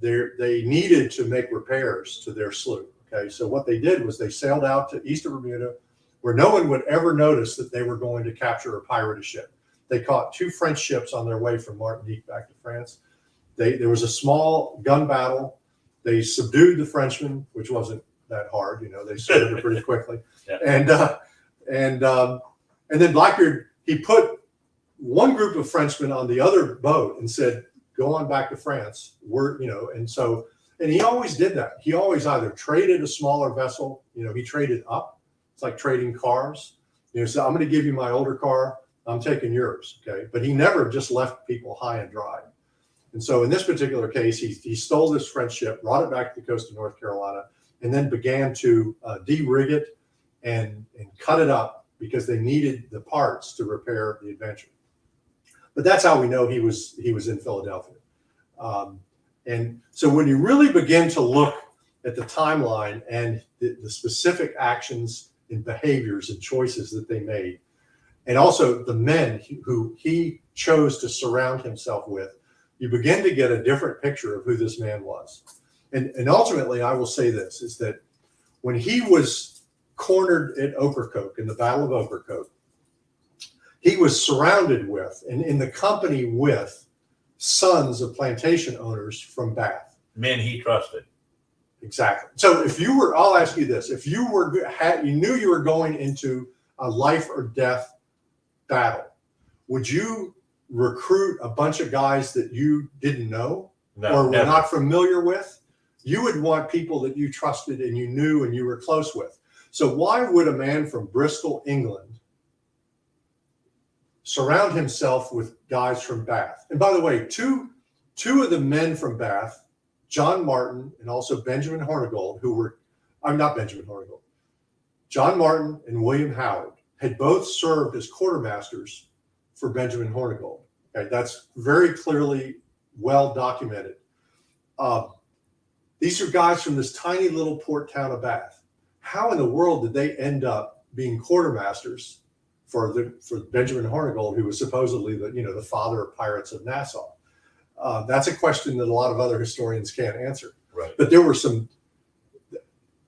they needed to make repairs to their sloop. Okay, so what they did was they sailed out to east of Bermuda, where no one would ever notice that they were going to capture or pirate a ship. They caught 2 French ships on their way from Martinique back to France. There was a small gun battle. They subdued the Frenchmen, which wasn't that hard. They surrendered pretty quickly. Yeah. And then Blackbeard, he put one group of Frenchmen on the other boat and said, "Go on back to France." And he always did that. He always either traded a smaller vessel. He traded up. It's like trading cars. So I'm going to give you my older car. I'm taking yours. Okay. But he never just left people high and dry. And so in this particular case, he stole this French ship, brought it back to the coast of North Carolina, and then began to de-rig it and cut it up because they needed the parts to repair the Adventure. But that's how we know he was in Philadelphia. And so when you really begin to look at the timeline and the specific actions and behaviors and choices that they made, and also the men who he chose to surround himself with, you begin to get a different picture of who this man was. And ultimately, I will say this, is that when he was cornered at Ocracoke, in the Battle of Ocracoke, he was surrounded with and in the company with sons of plantation owners from Bath. Men he trusted. Exactly. So if you were, I'll ask you this: if you knew you were going into a life or death battle, would you recruit a bunch of guys that you didn't know or were not familiar with? You would want people that you trusted and you knew and you were close with. So why would a man from Bristol, England, surround himself with guys from Bath? And by the way, two of the men from Bath, John Martin and also Benjamin Hornigold, John Martin and William Howard had both served as quartermasters for Benjamin Hornigold. Okay, that's very clearly well documented. These are guys from this tiny little port town of Bath. How in the world did they end up being quartermasters for Benjamin Hornigold, who was supposedly the father of pirates of Nassau? That's a question that a lot of other historians can't answer. Right. But there were some.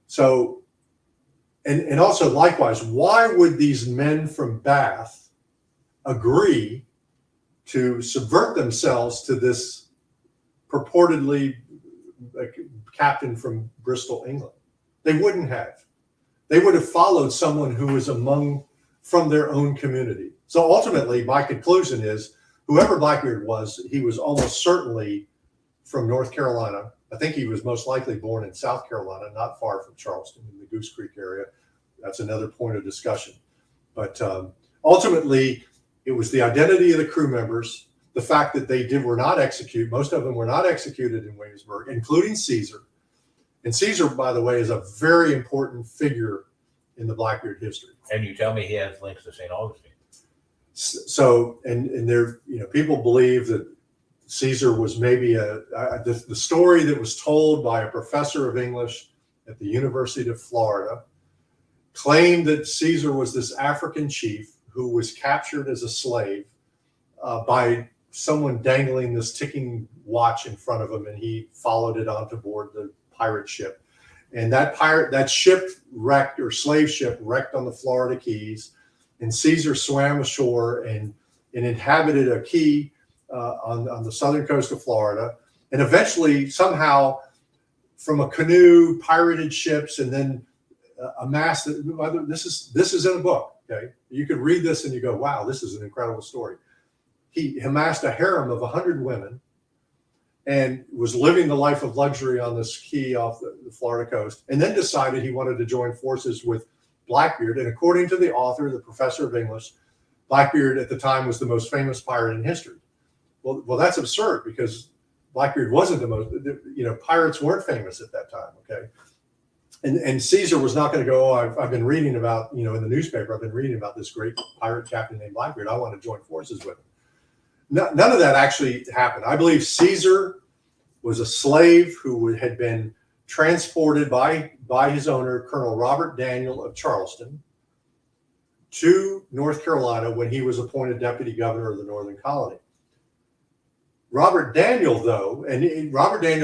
So, and also likewise, why would these men from Bath agree to subvert themselves to this purportedly captain from Bristol, England? They wouldn't have. They would have followed someone who was from their own community. So ultimately, my conclusion is, whoever Blackbeard was, he was almost certainly from North Carolina. I think he was most likely born in South Carolina, not far from Charleston, in the Goose Creek area. That's another point of discussion. But ultimately, it was the identity of the crew members, the fact that were not executed. Most of them were not executed in Williamsburg, including Caesar. And Caesar, by the way, is a very important figure in the Blackbeard history. And you tell me he has links to St. Augustine. So, and there, people believe that Caesar was maybe the story that was told by a professor of English at the University of Florida claimed that Caesar was this African chief who was captured as a slave by someone dangling this ticking watch in front of him, and he followed it onto board the pirate ship. And that ship wrecked, or slave ship wrecked on the Florida Keys. And Caesar swam ashore and inhabited a key on the southern coast of Florida, and eventually somehow from a canoe pirated ships, and then amassed. This is in a book. Okay, you could read this and you go, wow, this is an incredible story. He amassed a harem of 100 women and was living the life of luxury on this key off the Florida coast, and then decided he wanted to join forces with Blackbeard. And according to the author, the professor of English, Blackbeard at the time was the most famous pirate in history. Well, that's absurd, because Blackbeard wasn't the most, pirates weren't famous at that time. Okay. And Caesar was not going to go, I've been reading about, in the newspaper, I've been reading about this great pirate captain named Blackbeard. I want to join forces with him. None of that actually happened. I believe Caesar was a slave who had been transported by his owner, Colonel Robert Daniel of Charleston, to North Carolina when he was appointed deputy governor of the Northern Colony. Robert Daniel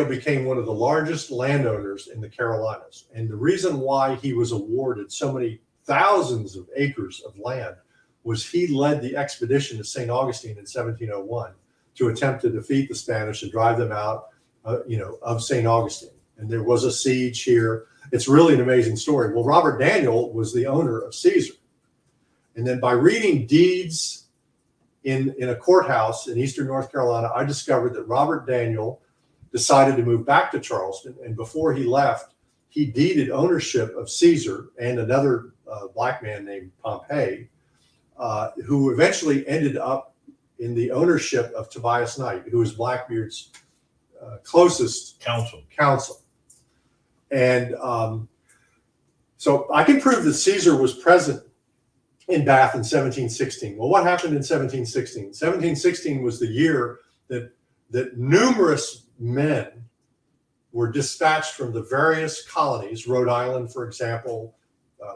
became one of the largest landowners in the Carolinas. And the reason why he was awarded so many thousands of acres of land was he led the expedition to St. Augustine in 1701 to attempt to defeat the Spanish and drive them out, of St. Augustine. And there was a siege here. It's really an amazing story. Well, Robert Daniel was the owner of Caesar. And then by reading deeds in a courthouse in eastern North Carolina, I discovered that Robert Daniel decided to move back to Charleston. And before he left, he deeded ownership of Caesar and another black man named Pompey, who eventually ended up in the ownership of Tobias Knight, who was Blackbeard's closest counsel. And so I can prove that Caesar was present in Bath in 1716. Well, what happened in 1716? 1716 was the year that numerous men were dispatched from the various colonies, Rhode Island, for example,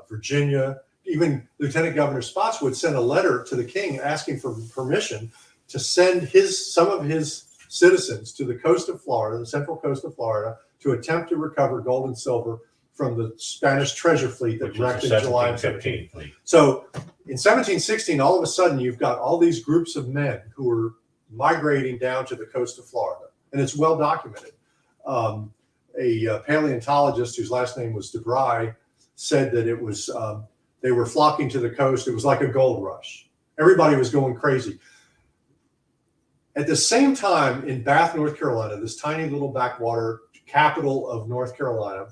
Virginia. Even Lieutenant Governor Spotswood sent a letter to the king asking for permission to send some of his citizens to the coast of Florida, the central coast of Florida, to attempt to recover gold and silver from the Spanish treasure fleet that wrecked in July of 1715. So in 1716, all of a sudden, you've got all these groups of men who are migrating down to the coast of Florida, and it's well documented. a paleontologist whose last name was DeBry said that it was they were flocking to the coast. It was like a gold rush. Everybody was going crazy. At the same time, in Bath, North Carolina, this tiny little backwater capital of North Carolina,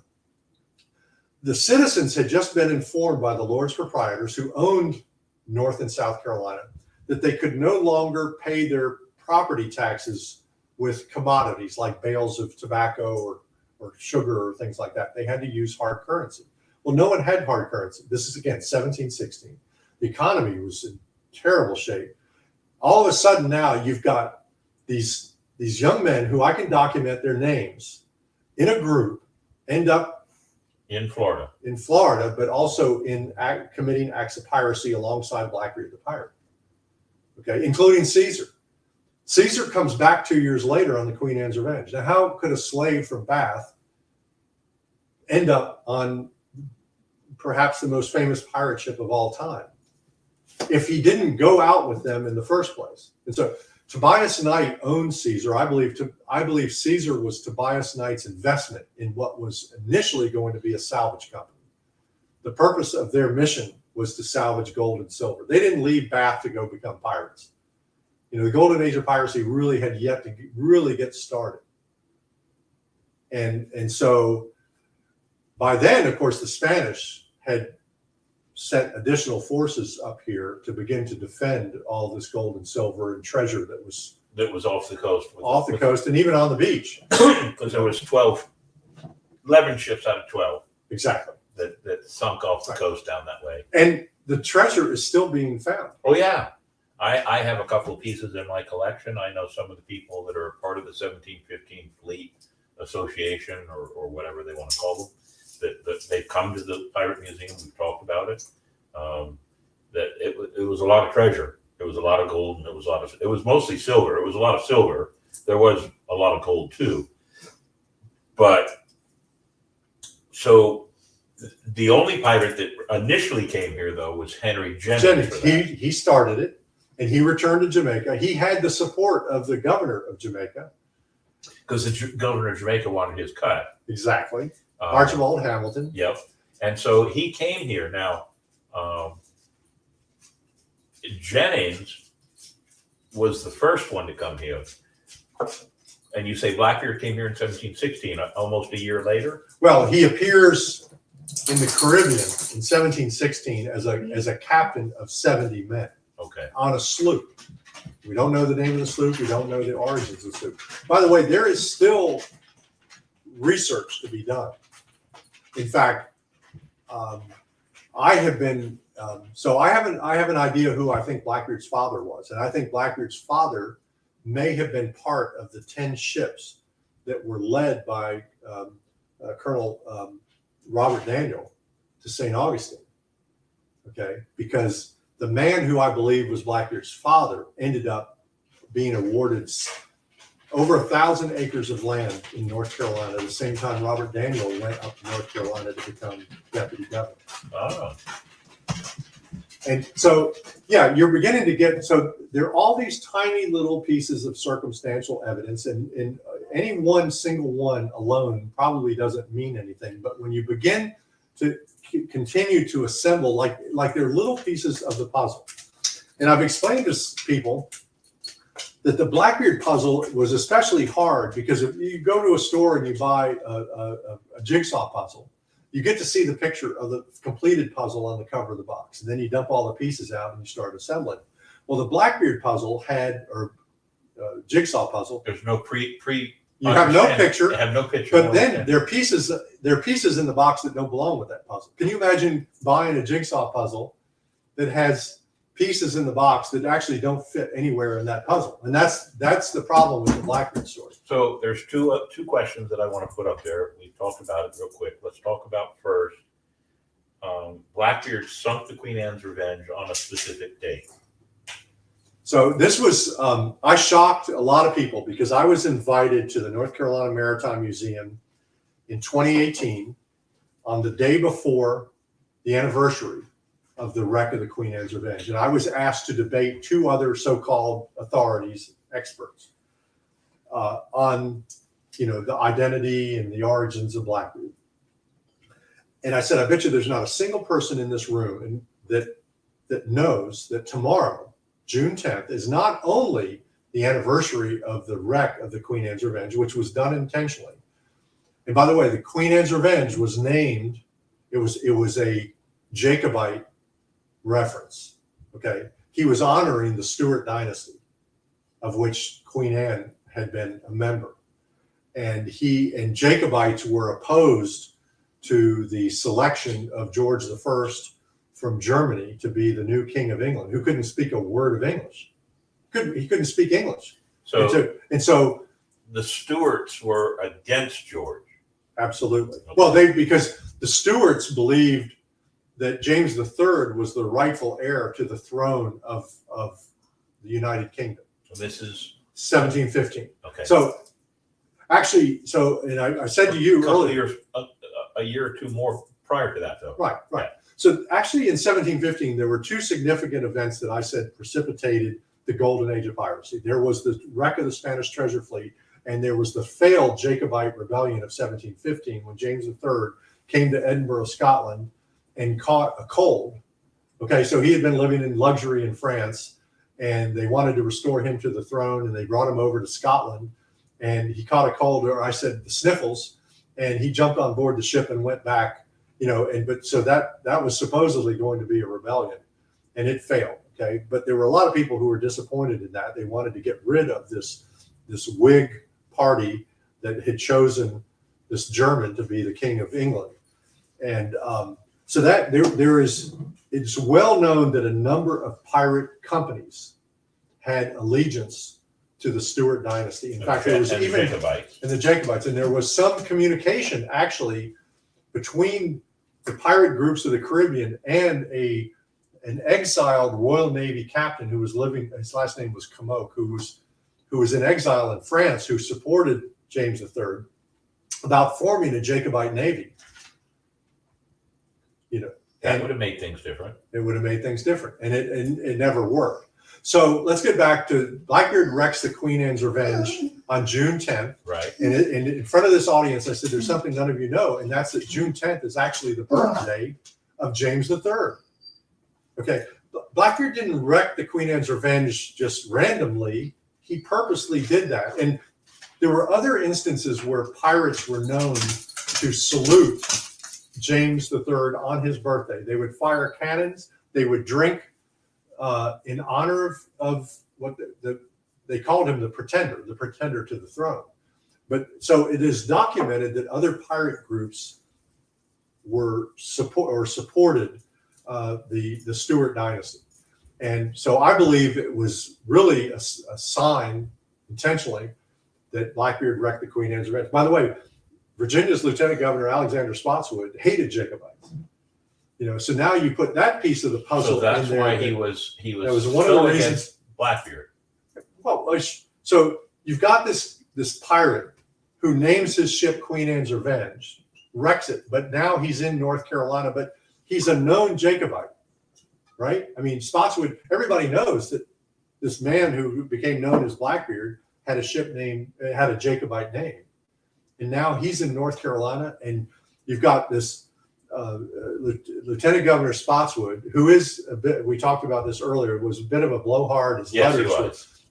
the citizens had just been informed by the Lords Proprietors who owned North and South Carolina that they could no longer pay their property taxes with commodities like bales of tobacco or sugar or things like that. They had to use hard currency. Well, no one had hard currency. This is, again, 1716. The economy was in terrible shape. All of a sudden now you've got these young men who I can document their names in a group end up in Florida, but also in committing acts of piracy alongside Blackbeard the pirate. Okay, including Caesar. Caesar comes back 2 years later on the Queen Anne's Revenge. Now, how could a slave from Bath end up on perhaps the most famous pirate ship of all time if he didn't go out with them in the first place? And so Tobias Knight owned Caesar. I believe Caesar was Tobias Knight's investment in what was initially going to be a salvage company. The purpose of their mission was to salvage gold and silver. They didn't leave Bath to go become pirates. You know, the golden age of piracy really had yet to really get started. And so by then, of course, the Spanish had sent additional forces up here to begin to defend all this gold and silver and treasure that was off the coast. Coast and even on the beach. Because there was 11 ships out of 12. Exactly. That sunk off the coast down that way. And the treasure is still being found. Oh, yeah. I have a couple of pieces in my collection. I know some of the people that are part of the 1715 Fleet Association or whatever they want to call them. That they've come to the Pirate Museum. We've talked about it. That it was a lot of treasure. It was a lot of gold, and it was mostly silver. It was a lot of silver. There was a lot of gold too. But so the only pirate that initially came here though was Henry Jennings. He started it, and he returned to Jamaica. He had the support of the governor of Jamaica because the governor of Jamaica wanted his cut. Exactly. Archibald Hamilton. Yep. And so he came here. Now, Jennings was the first one to come here. And you say Blackbeard came here in 1716, almost a year later? Well, he appears in the Caribbean in 1716 as a captain of 70 men. Okay. On a sloop. We don't know the name of the sloop. We don't know the origins of the sloop. By the way, there is still research to be done. In fact, I have been I have an idea who I think Blackbeard's father was, and I think Blackbeard's father may have been part of the 10 ships that were led by Colonel Robert Daniel to St. Augustine. Okay, because the man who I believe was Blackbeard's father ended up being awarded over 1,000 acres of land in North Carolina at the same time Robert Daniel went up to North Carolina to become deputy governor. Oh. And so, yeah, you're beginning to get, so there are all these tiny little pieces of circumstantial evidence, and any one single one alone probably doesn't mean anything. But when you begin to continue to assemble, like they're little pieces of the puzzle. And I've explained to people that the Blackbeard puzzle was especially hard because if you go to a store and you buy a jigsaw puzzle, you get to see the picture of the completed puzzle on the cover of the box. And then you dump all the pieces out and you start assembling. Well, the Blackbeard puzzle or jigsaw puzzle. There's no you have no picture. They have no picture. But then there are pieces in the box that don't belong with that puzzle. Can you imagine buying a jigsaw puzzle that has pieces in the box that actually don't fit anywhere in that puzzle? And that's the problem with the Blackbeard story. So there's two questions that I want to put up there. We talked about it real quick. Let's talk about first. Blackbeard sunk the Queen Anne's Revenge on a specific date. So this was, I shocked a lot of people because I was invited to the North Carolina Maritime Museum in 2018 on the day before the anniversary of the wreck of the Queen Anne's Revenge. And I was asked to debate two other so-called authorities, experts, on the identity and the origins of Blackbeard. And I said, I bet you there's not a single person in this room that knows that tomorrow, June 10th, is not only the anniversary of the wreck of the Queen Anne's Revenge, which was done intentionally. And by the way, the Queen Anne's Revenge was named, it was a Jacobite reference. Okay. He was honoring the Stuart dynasty, of which Queen Anne had been a member. And Jacobites were opposed to the selection of George I from Germany to be the new King of England, who couldn't speak a word of English. He couldn't speak English. And so the Stuarts were against George. Absolutely. Well, because the Stuarts believed that James III was the rightful heir to the throne of the United Kingdom. So this is 1715. Okay. So actually, and I said to you earlier, a year or two more prior to that, though. Right. Yeah. So actually, in 1715, there were two significant events that I said precipitated the golden age of piracy. There was the wreck of the Spanish treasure fleet, and there was the failed Jacobite rebellion of 1715 when James III came to Edinburgh, Scotland, and caught a cold. Okay, so he had been living in luxury in France, and they wanted to restore him to the throne, and they brought him over to Scotland, and he caught a cold, or I said the sniffles, and he jumped on board the ship and went back, so that was supposedly going to be a rebellion, and it failed. Okay, but there were a lot of people who were disappointed in that. They wanted to get rid of this Whig party that had chosen this German to be the King of England, and so that it's well known that a number of pirate companies had allegiance to the Stuart dynasty. In fact, there was even the Jacobites, and there was some communication actually between the pirate groups of the Caribbean and an exiled Royal Navy captain who was living. His last name was Comoque, who was in exile in France, who supported James III about forming a Jacobite navy. That would have made things different. It would have made things different, and it never worked. So let's get back to Blackbeard wrecks the Queen Anne's Revenge on June 10th. Right. And in front of this audience, I said, there's something none of you know, and that's that June 10th is actually the birthday of James III. Okay. Blackbeard didn't wreck the Queen Anne's Revenge just randomly. He purposely did that. And there were other instances where pirates were known to salute James III on his birthday. They would fire cannons. They would drink in honor of what they called him, the pretender to the throne. But so it is documented that other pirate groups were supported the Stuart dynasty. And so I believe it was really a sign intentionally that Blackbeard wrecked the Queen Anne's Revenge. By the way, Virginia's Lieutenant Governor Alexander Spotswood hated Jacobites. So now you put that piece of the puzzle. So that's in there. why he was That was one of the reasons. Against Blackbeard. Well, so you've got this pirate who names his ship Queen Anne's Revenge, wrecks it, but now he's in North Carolina, but he's a known Jacobite, right? I mean, Spotswood, everybody knows that this man who became known as Blackbeard had a Jacobite name. And now he's in North Carolina, and you've got this Lieutenant Governor Spotswood, who is we talked about this earlier, was a bit of a blowhard. His yes, letters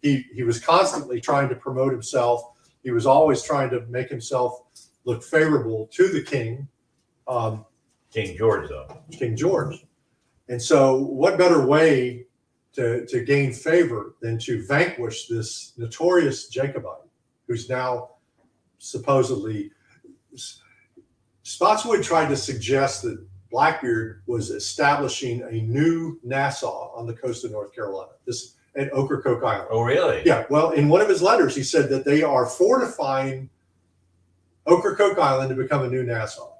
he was. He was constantly trying to promote himself. He was always trying to make himself look favorable to the king. King George, though. King George. And so what better way to gain favor than to vanquish this notorious Jacobite who's now supposedly... Spotswood tried to suggest that Blackbeard was establishing a new Nassau on the coast of North Carolina, at Ocracoke Island. Oh, really? Yeah. Well, in one of his letters, he said that they are fortifying Ocracoke Island to become a new Nassau.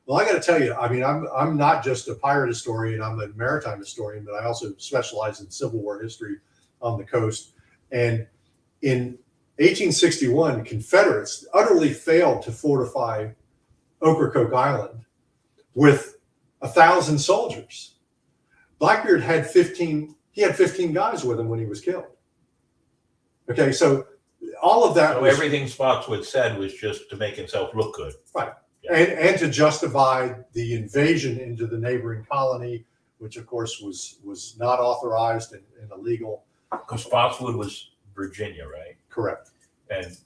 Well, I got to tell you, I mean, I'm not just a pirate historian, I'm a maritime historian, but I also specialize in Civil War history on the coast. And in 1861, Confederates utterly failed to fortify Ocracoke Island with 1,000 soldiers. Blackbeard had 15 guys with him when he was killed. Okay, so all of that So was everything Spotswood said was just to make himself look good. right, Yeah. and to justify the invasion into the neighboring colony, which of course was not authorized and illegal. Because Spotswood was Virginia, right? Correct. And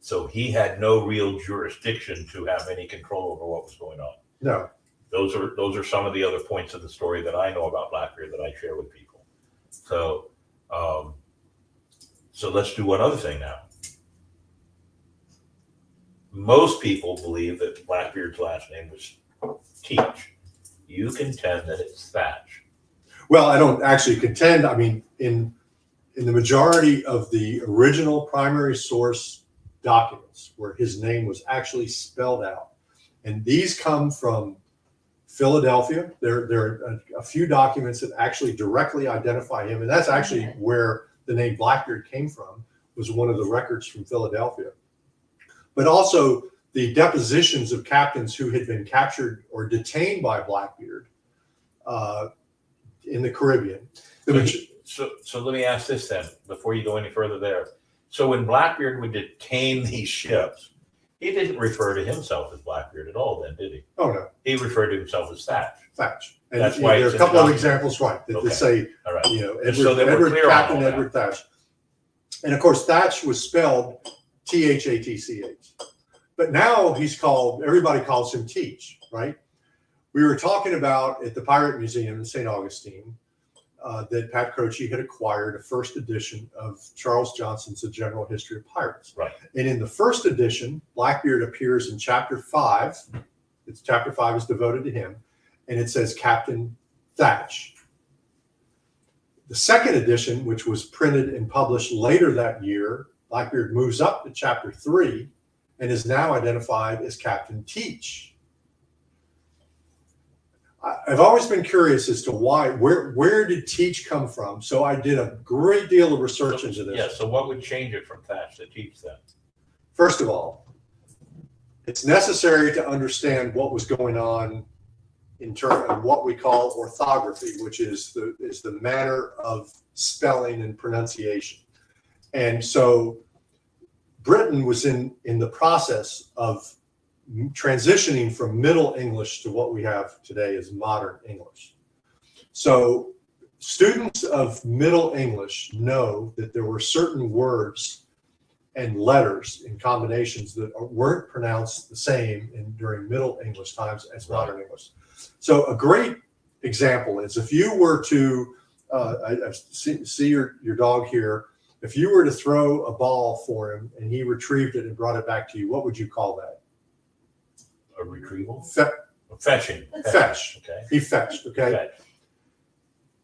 so he had no real jurisdiction to have any control over what was going on. No. Those are some of the other points of the story that I know about Blackbeard that I share with people. So, so let's do one other thing now. Most people believe that Blackbeard's last name was Teach. You contend that it's Thatch. Well, I don't actually contend. I mean, in the majority of the original primary source documents where his name was actually spelled out, and these come from Philadelphia. There are a few documents that actually directly identify him, and that's actually where the name Blackbeard came from, was one of the records from Philadelphia. But also the depositions of captains who had been captured or detained by Blackbeard in the Caribbean. So let me ask this then, before you go any further there. So when Blackbeard would detain these ships, he didn't refer to himself as Blackbeard at all then, did he? Oh, no. He referred to himself as Thatch. Thatch. And That's why there are it's a in couple the of document. examples, right, that Okay. say, All right. you know, And so they were Edward, clear on Captain all that. Edward Thatch. And of course, Thatch was spelled T-H-A-T-C-H. But now everybody calls him Teach, right? We were talking about at the Pirate Museum in St. Augustine that Pat Croce had acquired a first edition of Charles Johnson's A General History of Pirates. Right. And in the first edition, Blackbeard appears in chapter 5. Chapter 5 is devoted to him, and it says Captain Thatch. The second edition, which was printed and published later that year, Blackbeard moves up to chapter 3 and is now identified as Captain Teach. I've always been curious as to where did Teach come from? So I did a great deal of research into this. Yeah, so what would change it from Thatch to Teach then? First of all, it's necessary to understand what was going on in terms of what we call orthography, which is the manner of spelling and pronunciation. And so Britain was in the process of transitioning from Middle English to what we have today as modern English. So students of Middle English know that there were certain words and letters in combinations that weren't pronounced the same during Middle English times as modern English. So a great example is if you were to, I see your dog here, if you were to throw a ball for him and he retrieved it and brought it back to you, what would you call that? A retrieval? Fetching. Fetching. Fetch. Okay. He fetched, okay? Fetch.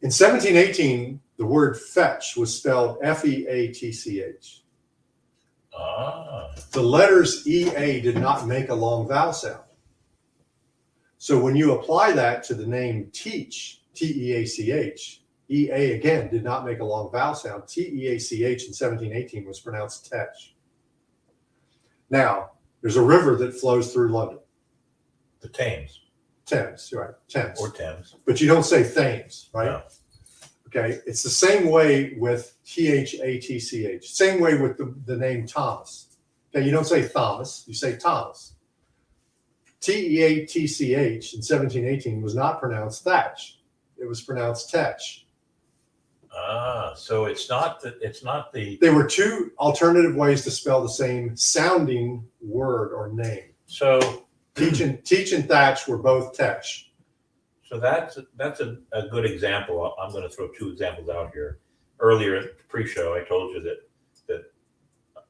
In 1718, the word fetch was spelled F-E-A-T-C-H. Ah. The letters E-A did not make a long vowel sound. So when you apply that to the name Teach, T-E-A-C-H, E-A again did not make a long vowel sound. T-E-A-C-H in 1718 was pronounced Tetch. Now, there's a river that flows through London. The Thames. Thames, right? Thames. Or Thames. But you don't say Thames, right? No. Okay, it's the same way with T-H-A-T-C-H. Same way with the name Thomas. Okay, you don't say Thomas, you say Thomas. T-E-A-T-C-H in 1718 was not pronounced Thatch. It was pronounced Tetch. Ah, so it's not the. There were two alternative ways to spell the same sounding word or name. So Teach and Thatch were both Tetch. So that's a good example. I'm going to throw two examples out here. Earlier at the pre-show, I told you that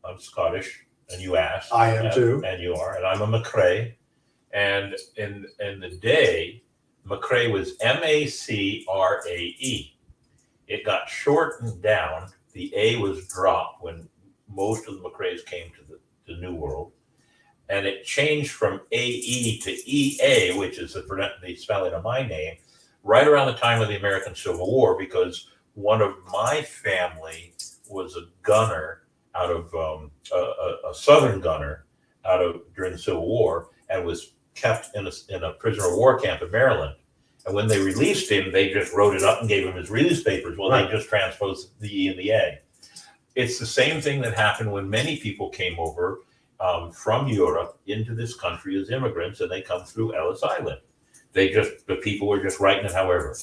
I'm Scottish, and you asked. I am too. And you are, and I'm a McRae. And in the day, McRae was M-A-C-R-A-E. It got shortened down. The A was dropped when most of the McRaes came to the New World. And it changed from A-E to E-A, which is the spelling of my name, right around the time of the American Civil War, because one of my family was a gunner out of a Southern gunner during the Civil War, and was kept in a prisoner of war camp in Maryland. And when they released him, they just wrote it up and gave him his release papers. Well, Right. They just transposed the E and the A. It's the same thing that happened when many people came over from Europe into this country as immigrants, and they come through Ellis Island. The people were just writing it however.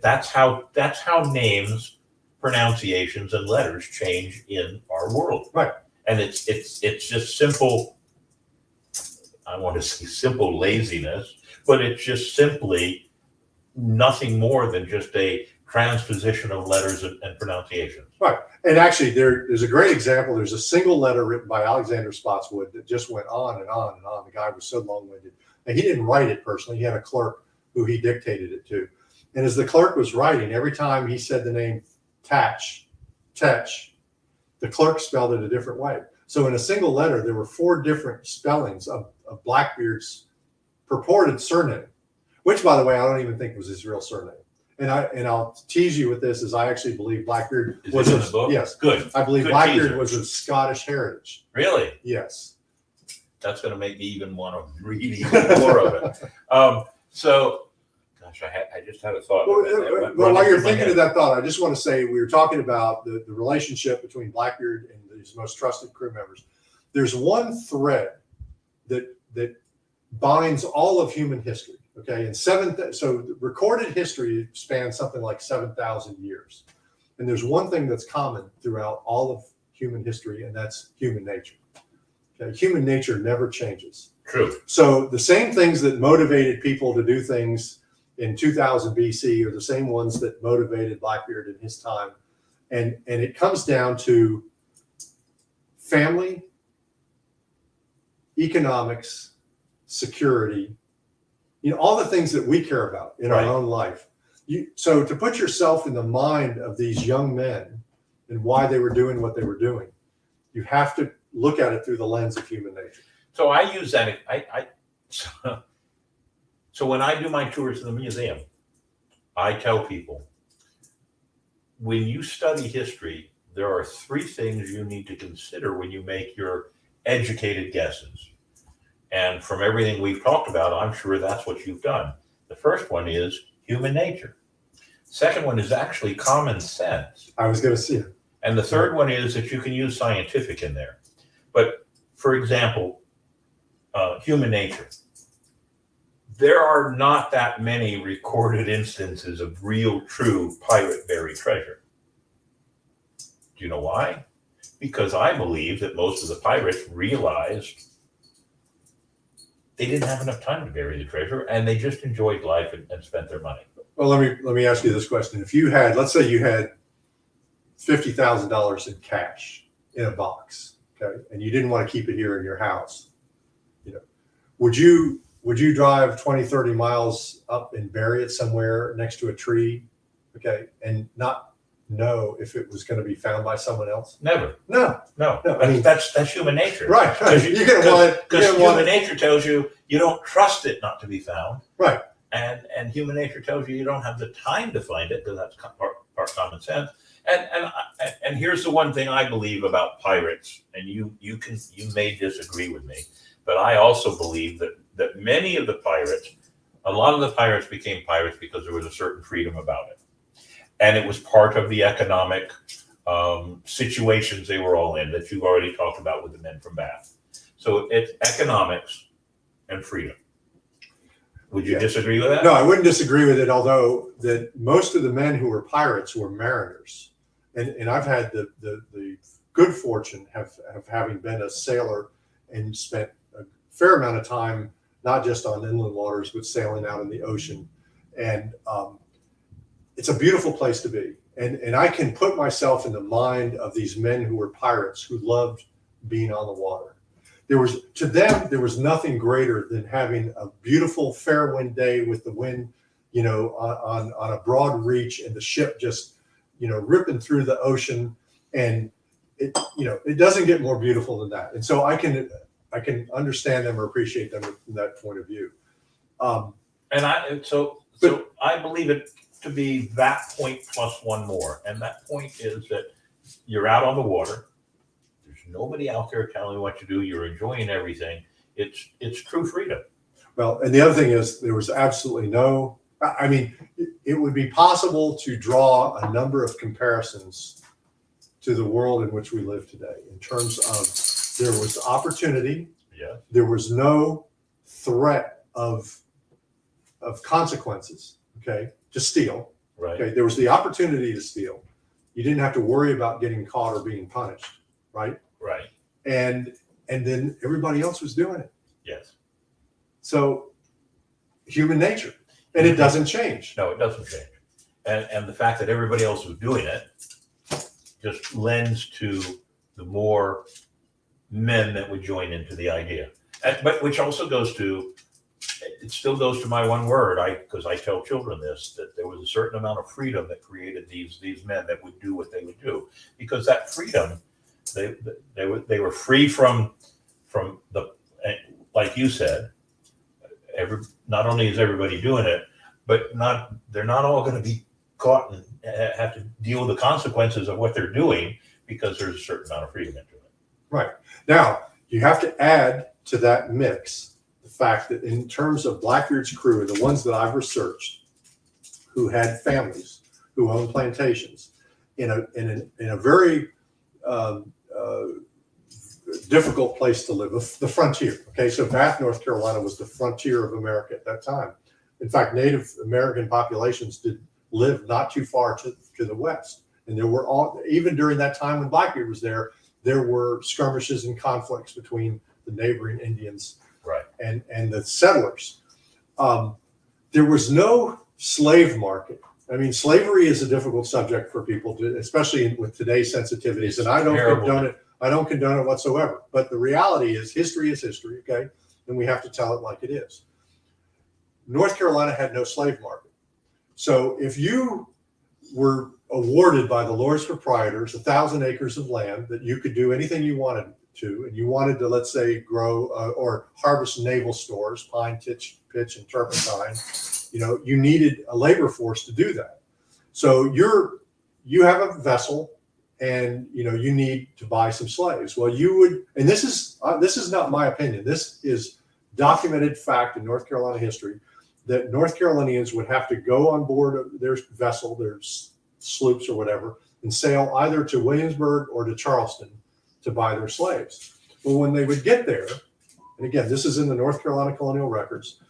That's how names, pronunciations, and letters change in our world. Right. And it's just simple. I want to say simple laziness, but it's just simply nothing more than just a transposition of letters and pronunciations. Right. And actually, there's a great example. There's a single letter written by Alexander Spotswood that just went on and on and on. The guy was so long-winded. And he didn't write it personally. He had a clerk who he dictated it to. And as the clerk was writing, every time he said the name Tetch, the clerk spelled it a different way. So in a single letter, there were 4 different spellings of Blackbeard's purported surname, which, by the way, I don't even think was his real surname. And I'll tease you with this, as I actually believe Blackbeard was in the book. Yes, Good. I believe Good Blackbeard teaser. was of Scottish heritage. Really? Yes. That's going to make me even want to read even more of it. So, gosh, I just had a thought. Well, while you're thinking of that thought, I just want to say we were talking about the relationship between Blackbeard and his most trusted crew members. There's one thread that binds all of human history. Okay, and so recorded history spans something like 7,000 years, and there's one thing that's common throughout all of human history, and that's human nature. Okay, human nature never changes. True. So the same things that motivated people to do things in 2000 BC are the same ones that motivated Blackbeard in his time, and it comes down to family, economics, security. All the things that we care about in our own life. So to put yourself in the mind of these young men and why they were doing what they were doing, you have to look at it through the lens of human nature. So I use that. So when I do my tours of the museum, I tell people, when you study history, there are 3 things you need to consider when you make your educated guesses. And from everything we've talked about, I'm sure that's what you've done. The first one is human nature. Second one is actually common sense. I was going to see it. And the third one is that you can use scientific in there. But for example, human nature. There are not that many recorded instances of real, true pirate buried treasure. Do you know why? Because I believe that most of the pirates realized they didn't have enough time to bury the treasure, and they just enjoyed life and spent their money. Well, let me ask you this question. If you had, let's say you had $50,000 in cash in a box, okay, and you didn't want to keep it here in your house, would you drive 20, 30 miles up and bury it somewhere next to a tree, okay, and not know if it was going to be found by someone else? Never. No. I mean, that's human nature. Right. Because human nature tells you you don't trust it not to be found. Right. And human nature tells you don't have the time to find it, because that's part common sense. And here's the one thing I believe about pirates, and you may disagree with me, but I also believe that many of the pirates, a lot of the pirates became pirates because there was a certain freedom about it. And it was part of the economic situations they were all in that you've already talked about with the men from Bath. So it's economics and freedom. Would you disagree with that? No, I wouldn't disagree with it, although that most of the men who were pirates were mariners. And I've had the good fortune of having been a sailor and spent a fair amount of time, not just on inland waters, but sailing out in the ocean. And it's a beautiful place to be. And I can put myself in the mind of these men who were pirates who loved being on the water. To them, there was nothing greater than having a beautiful fair wind day with the wind, on a broad reach, and the ship just, ripping through the ocean. And it doesn't get more beautiful than that. And so I can understand them or appreciate them from that point of view. So I believe it to be that point plus one more. And that point is that you're out on the water. There's nobody out there telling you what to do. You're enjoying everything. It's true freedom. Well, and the other thing is there was absolutely no, it would be possible to draw a number of comparisons to the world in which we live today in terms of there was opportunity. Yeah. There was no threat of consequences, okay, to steal. Right. Okay, there was the opportunity to steal. You didn't have to worry about getting caught or being punished, right? Right. And then everybody else was doing it. Yes. So human nature, and it doesn't change. No, it doesn't change. And the fact that everybody else was doing it just lends to the more men that would join into the idea. But which also goes to, it still goes to my one word, because I tell children this, that there was a certain amount of freedom that created these men that would do what they would do. Because that freedom, they were free from the, like you said, not only is everybody doing it, but they're not all going to be caught and have to deal with the consequences of what they're doing because there's a certain amount of freedom into it. Right. Now, you have to add to that mix the fact that in terms of Blackbeard's crew, the ones that I've researched, who had families, who owned plantations, in a very difficult place to live, the frontier. Okay, so Bath, North Carolina was the frontier of America at that time. In fact, Native American populations did live not too far to the west. And there were even during that time when Blackbeard was there were skirmishes and conflicts between the neighboring Indians, right, and the settlers. There was no slave market. I mean, slavery is a difficult subject for people, especially with today's sensitivities. And I don't condone it. I don't condone it whatsoever. But the reality is history, okay? And we have to tell it like it is. North Carolina had no slave market. So if you were awarded by the Lord's proprietors 1,000 acres of land that you could do anything you wanted to, and you wanted to, let's say, grow or harvest naval stores, pine, pitch, and turpentine, you needed a labor force to do that. So you have a vessel, and you need to buy some slaves. Well, you would, and this is not my opinion. This is documented fact in North Carolina history, that North Carolinians would have to go on board their vessel, their sloops or whatever, and sail either to Williamsburg or to Charleston to buy their slaves. Well, when they would get there, and again, this is in the North Carolina colonial records,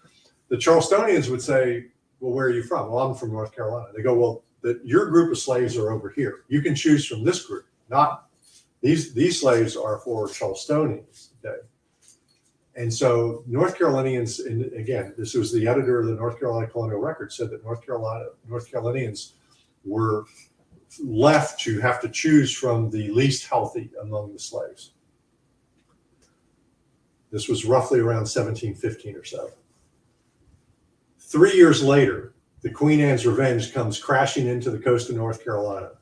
the Charlestonians would say, well, where are you from? Well, I'm from North Carolina. They go, well, your group of slaves are over here. You can choose from this group, not these slaves are for Charlestonians. Okay. And so North Carolinians, and again, this was the editor of the North Carolina Colonial Record, said that North Carolinians were left to have to choose from the least healthy among the slaves. This was roughly around 1715 or so. 3 years later, the Queen Anne's Revenge comes crashing into the coast of North Carolina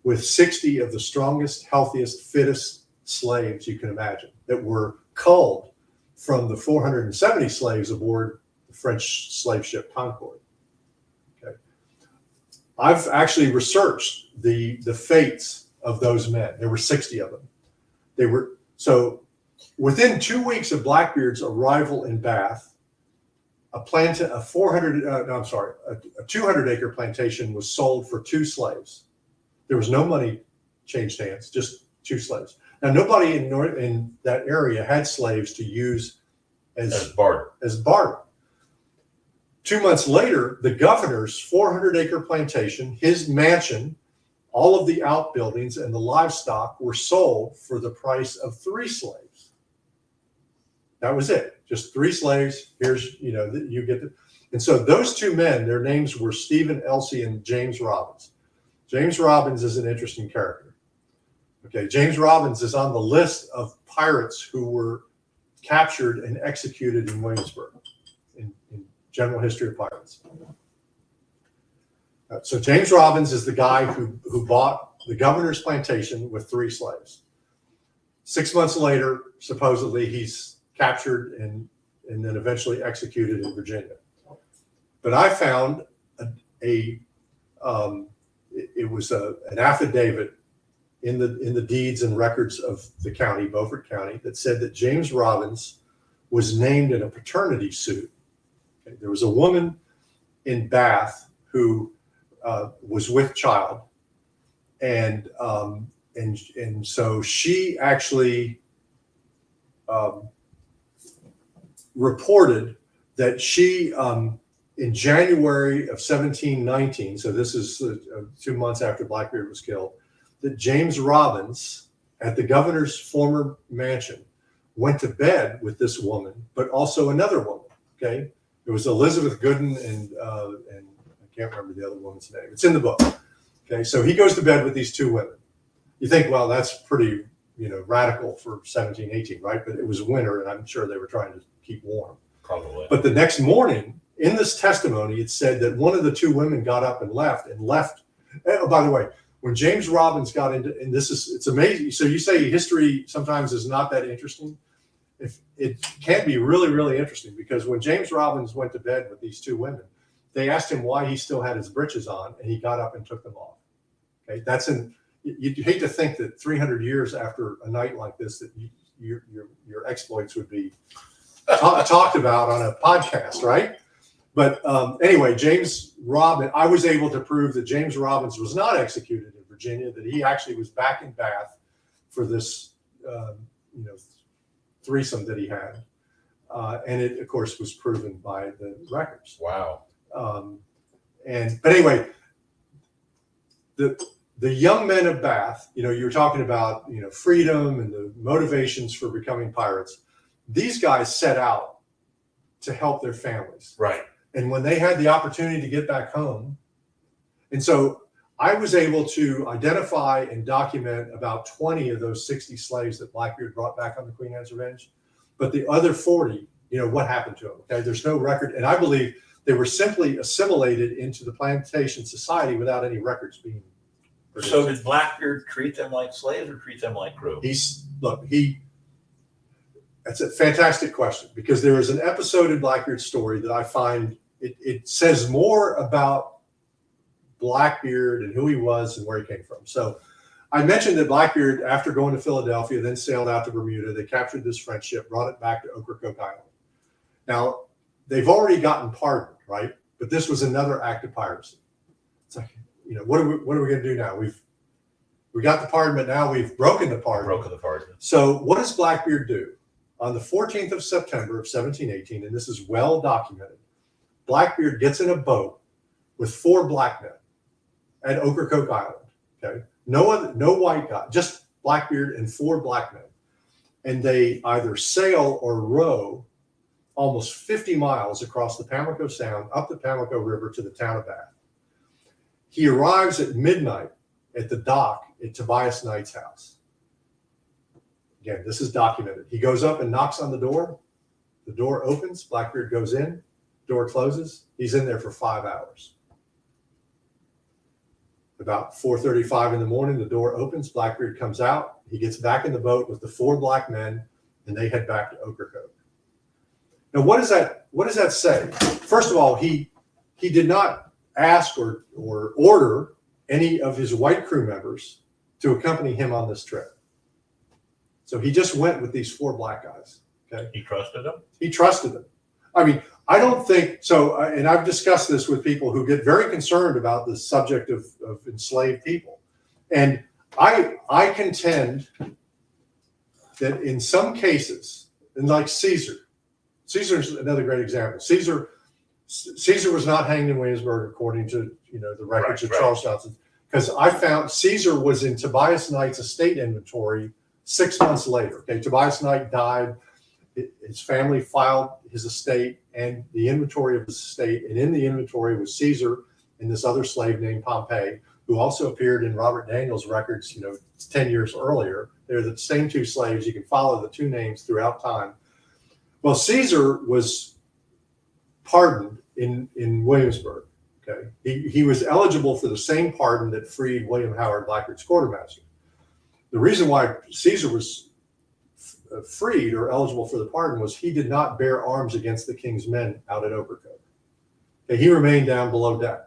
with 60 of the strongest, healthiest, fittest slaves you can imagine that were culled from the 470 slaves aboard the French slave ship Concord. Okay. I've actually researched the fates of those men. There were 60 of them. So within 2 weeks of Blackbeard's arrival in Bath, a 200-acre plantation was sold for 2 slaves. There was no money changed hands, just 2 slaves. Now, nobody in that area had slaves to use as barter. 2 months later, the governor's 400-acre plantation, his mansion, all of the outbuildings and the livestock were sold for the price of 3 slaves. That was it. Just 3 slaves. Here's, you get the. And so those 2 men, their names were Stephen Elsey and James Robbins. James Robbins is an interesting character. Okay, James Robbins is on the list of pirates who were captured and executed in Williamsburg in General History of Pirates. So James Robbins is the guy who bought the governor's plantation with 3 slaves. 6 months later, supposedly he's captured and then eventually executed in Virginia. But I found it was an affidavit in the deeds and records of the county, Beaufort County, that said that James Robbins was named in a paternity suit. Okay, there was a woman in Bath who was with child, and and so she actually reported that she, in January of 1719, so this is 2 months after Blackbeard was killed, that James Robbins at the governor's former mansion went to bed with this woman, but also another woman. Okay, it was Elizabeth Gooden and I can't remember the other woman's name. It's in the book. Okay, so he goes to bed with these two women. You think, well, that's pretty, radical for 1718, right? But it was winter, and I'm sure they were trying to keep warm. Probably. But the next morning, in this testimony, it said that one of the two women got up and left. Oh, by the way, when James Robbins got into, and it's amazing. So you say history sometimes is not that interesting. If it can be really, really interesting, because when James Robbins went to bed with these two women, they asked him why he still had his breeches on, and he got up and took them off. Okay, you'd hate to think that 300 years after a night like this, that your exploits would be talked about on a podcast, right? But anyway, James Robbins, I was able to prove that James Robbins was not executed in Virginia, that he actually was back in Bath for this, threesome that he had. And it, of course, was proven by the records. Wow. But anyway, the young men of Bath, you were talking about, freedom and the motivations for becoming pirates. These guys set out to help their families. Right. And when they had the opportunity to get back home, and so I was able to identify and document about 20 of those 60 slaves that Blackbeard brought back on the Queen Anne's Revenge. But the other 40, what happened to them? Okay, there's no record. And I believe they were simply assimilated into the plantation society without any records being produced. So did Blackbeard treat them like slaves or treat them like crew? That's a fantastic question, because there is an episode in Blackbeard's story that I find it says more about Blackbeard and who he was and where he came from. So I mentioned that Blackbeard, after going to Philadelphia, then sailed out to Bermuda. They captured this French ship, brought it back to Ocracoke Island. Now, they've already gotten pardoned, right? But this was another act of piracy. It's like, what are we going to do now? We got the pardon, but now we've broken the pardon. So what does Blackbeard do? On the 14th of September of 1718, and this is well documented, Blackbeard gets in a boat with 4 black men at Ocracoke Island. Okay, no white guy, just Blackbeard and 4 black men, and they either sail or row almost 50 miles across the Pamlico Sound, up the Pamlico River to the town of Bath. He arrives at midnight at the dock at Tobias Knight's house. Again, this is documented. He goes up and knocks on the door. The door opens. Blackbeard goes in. Door closes. He's in there for 5 hours. About 4:35 in the morning, the door opens. Blackbeard comes out. He gets back in the boat with the 4 black men, and they head back to Ocracoke. Now, what does that say? First of all, he did not ask or order any of his white crew members to accompany him on this trip. So he just went with these 4 black guys. Okay. He trusted them? He trusted them. I mean, I don't think so. And I've discussed this with people who get very concerned about the subject of enslaved people. And I contend that in some cases, and like Caesar's another great example. Caesar was not hanged in Williamsburg according to the records of Charles Johnson, because I found Caesar was in Tobias Knight's estate inventory 6 months later. Okay, Tobias Knight died. His family filed his estate and the inventory of his estate, and in the inventory was Caesar and this other slave named Pompey, who also appeared in Robert Daniels' records 10 years earlier. They're the same 2 slaves. You can follow the 2 names throughout time. Well, Caesar was pardoned in Williamsburg. Okay, he was eligible for the same pardon that freed William Howard, Blackbeard's quartermaster. The reason why Caesar was freed or eligible for the pardon was he did not bear arms against the king's men out at Ocracoke. Okay, he remained down below deck.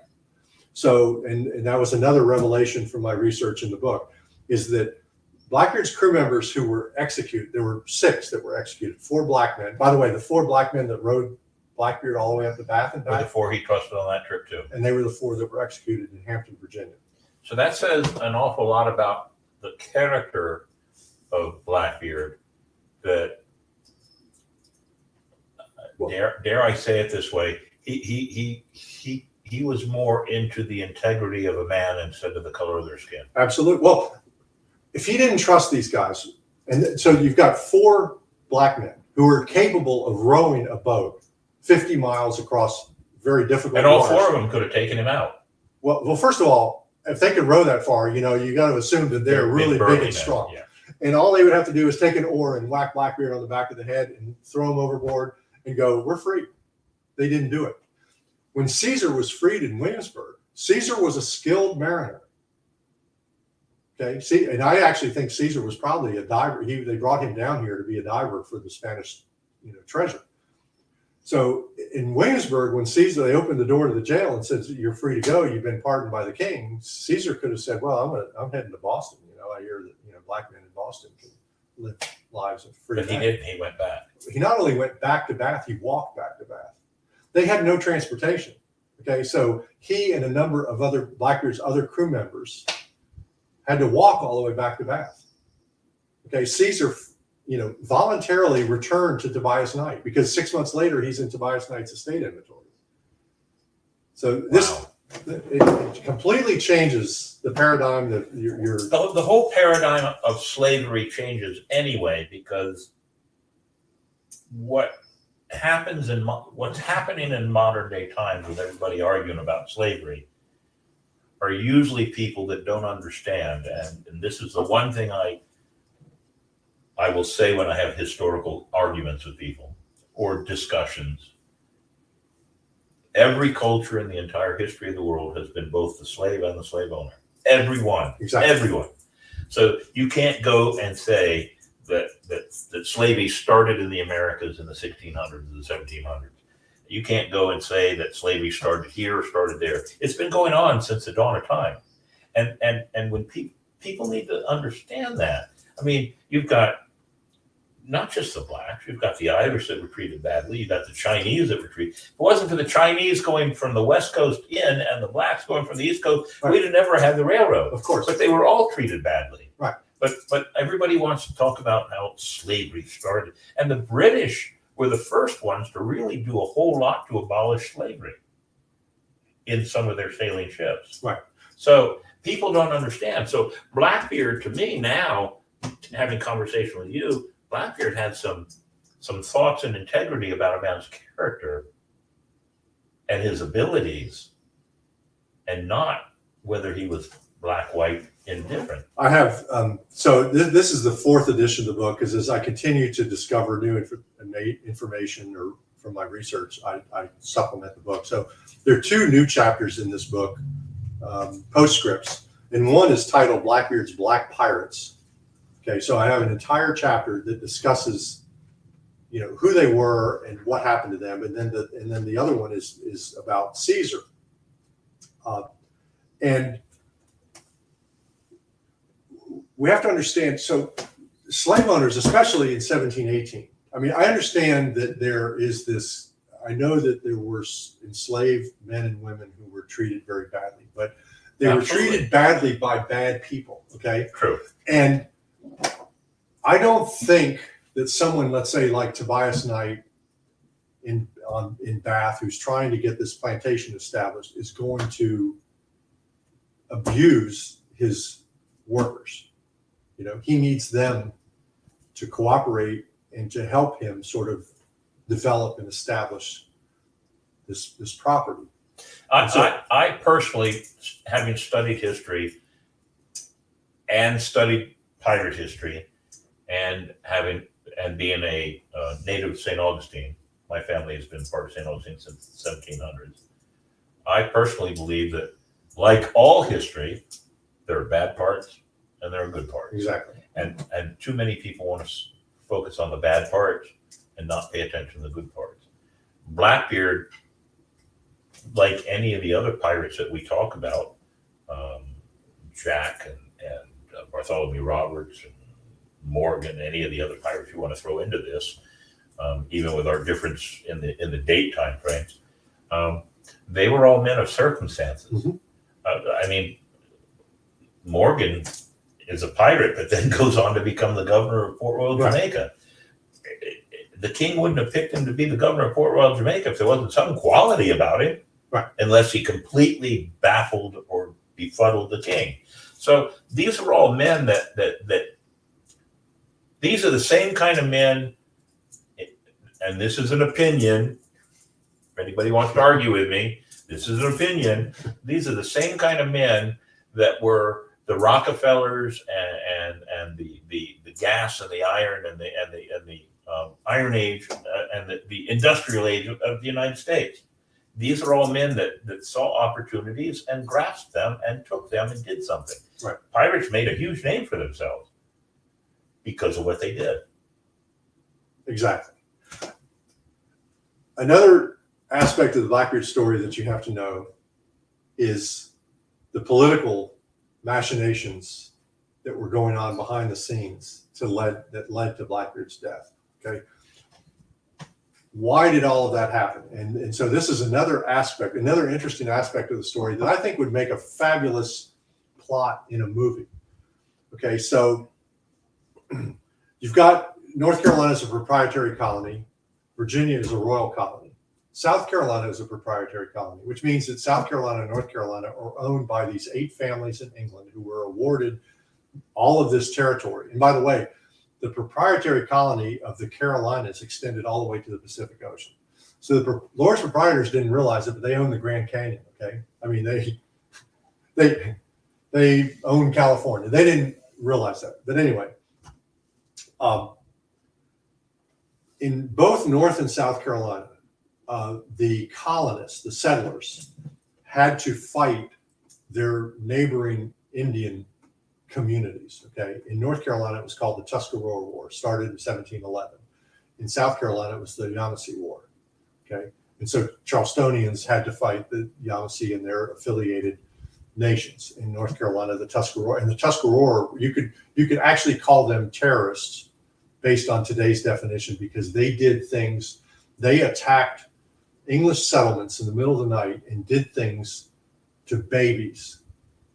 So, and that was another revelation from my research in the book, is that Blackbeard's crew members who were executed, there were 6 that were executed, 4 black men. By the way, the 4 black men that rode Blackbeard all the way up to Bath and Were back. the 4 he trusted on that trip too. And they were the 4 that were executed in Hampton, Virginia. So that says an awful lot about the character of Blackbeard that, dare I say it this way, he was more into the integrity of a man instead of the color of their skin. Absolutely. Well, if he didn't trust these guys, and so you've got 4 black men who are capable of rowing a boat 50 miles across very difficult And all waters. 4 of them could have taken him out. Well, first of all, if they could row that far, you got to assume that they're really big and strong. Yeah. And all they would have to do is take an oar and whack Blackbeard on the back of the head and throw him overboard and go, we're free. They didn't do it. When Caesar was freed in Williamsburg, Caesar was a skilled mariner. Okay, see, and I actually think Caesar was probably a diver. They brought him down here to be a diver for the Spanish, treasure. So in Williamsburg, when Caesar, they opened the door to the jail and said, "You're free to go. You've been pardoned by the king." Caesar could have said, "Well, I'm heading to Boston. I hear that black men in Boston can live lives of freedom." But he didn't. He went back. He not only went back to Bath, he walked back to Bath. They had no transportation. Okay, so he and a number of Blackbeard's other crew members had to walk all the way back to Bath. Okay, Caesar, voluntarily returned to Tobias Knight because 6 months later he's in Tobias Knight's estate inventory. So this it completely changes the paradigm that you're. The whole paradigm of slavery changes anyway, because what's happening in modern day times with everybody arguing about slavery are usually people that don't understand. And this is the one thing I will say when I have historical arguments with people or discussions. Every culture in the entire history of the world has been both the slave and the slave owner. Everyone. Exactly. Everyone. So you can't go and say that slavery started in the Americas in the 1600s and the 1700s. You can't go and say that slavery started here or started there. It's been going on since the dawn of time. And when people need to understand that. I mean, you've got not just the blacks, you've got the Irish that were treated badly, you've got the Chinese that were treated. If it wasn't for the Chinese going from the West Coast in and the blacks going from the East Coast, right, we'd have never had the railroad. Of course. But they were all treated badly. Right. But everybody wants to talk about how slavery started. And the British were the first ones to really do a whole lot to abolish slavery in some of their sailing ships. Right. So people don't understand. So Blackbeard, to me now, having conversation with you, Blackbeard had some thoughts and integrity about a man's character and his abilities, and not whether he was black, white, indifferent. I have so this is the 4th edition of the book. As I continue to discover new information or from my research, I supplement the book. So there are 2 new chapters in this book, postscripts, and one is titled "Blackbeard's Black Pirates." Okay, so I have an entire chapter that discusses, who they were and what happened to them, and then the other one is about Caesar, and we have to understand. So, slave owners, especially in 1718. I mean, I understand that there is this. I know that there were enslaved men and women who were treated very badly, but they Absolutely. were treated badly by bad people. Okay, True. and I don't think that someone, let's say like Tobias Knight in Bath, who's trying to get this plantation established, is going to abuse his workers. He needs them to cooperate and to help him sort of develop and establish this property. I personally, having studied history and studied pirate history, and being a native of St. Augustine, my family has been part of St. Augustine since the 1700s. I personally believe that, like all history, there are bad parts and there are good parts. Exactly. And too many people want to focus on the bad parts and not pay attention to the good parts. Blackbeard, like any of the other pirates that we talk about, Jack and Bartholomew Roberts and Morgan, any of the other pirates you want to throw into this, even with our difference in the date time frames, they were all men of circumstances. Mm-hmm. I mean, Morgan is a pirate, but then goes on to become the governor of Port Royal, Jamaica. The king wouldn't have picked him to be the governor of Port Royal, Jamaica if there wasn't some quality about him, unless he completely baffled or befuddled the king. So these are all men that these are the same kind of men, and this is an opinion. If anybody wants to argue with me, this is an opinion. These are the same kind of men that were the Rockefellers and the gas and the iron and the Iron Age and the industrial age of the United States. These are all men that saw opportunities and grasped them and took them and did something. Right. Pirates made a huge name for themselves because of what they did. Exactly. Another aspect of the Blackbeard story that you have to know is the political machinations that were going on behind the scenes that led to Blackbeard's death. Okay. Why did all of that happen? And so this is another aspect, another interesting aspect of the story that I think would make a fabulous plot in a movie. Okay, so you've got North Carolina as a proprietary colony, Virginia is a royal colony, South Carolina is a proprietary colony, which means that South Carolina and North Carolina are owned by these 8 families in England who were awarded all of this territory. And by the way, the proprietary colony of the Carolinas extended all the way to the Pacific Ocean. So the Lords Proprietors didn't realize it, but they own the Grand Canyon. Okay, I mean they own California. They didn't realize that, but anyway, in both North and South Carolina, the colonists, the settlers, had to fight their neighboring Indian communities. Okay, in North Carolina it was called the Tuscarora War, started in 1711. In South Carolina it was the Yamasee War. Okay, and so Charlestonians had to the Yamasee and their affiliated nations. In North Carolina, the Tuscarora, and the Tuscarora, you could actually call them terrorists based on today's definition, because they did things, they attacked English settlements in the middle of the night and did things to babies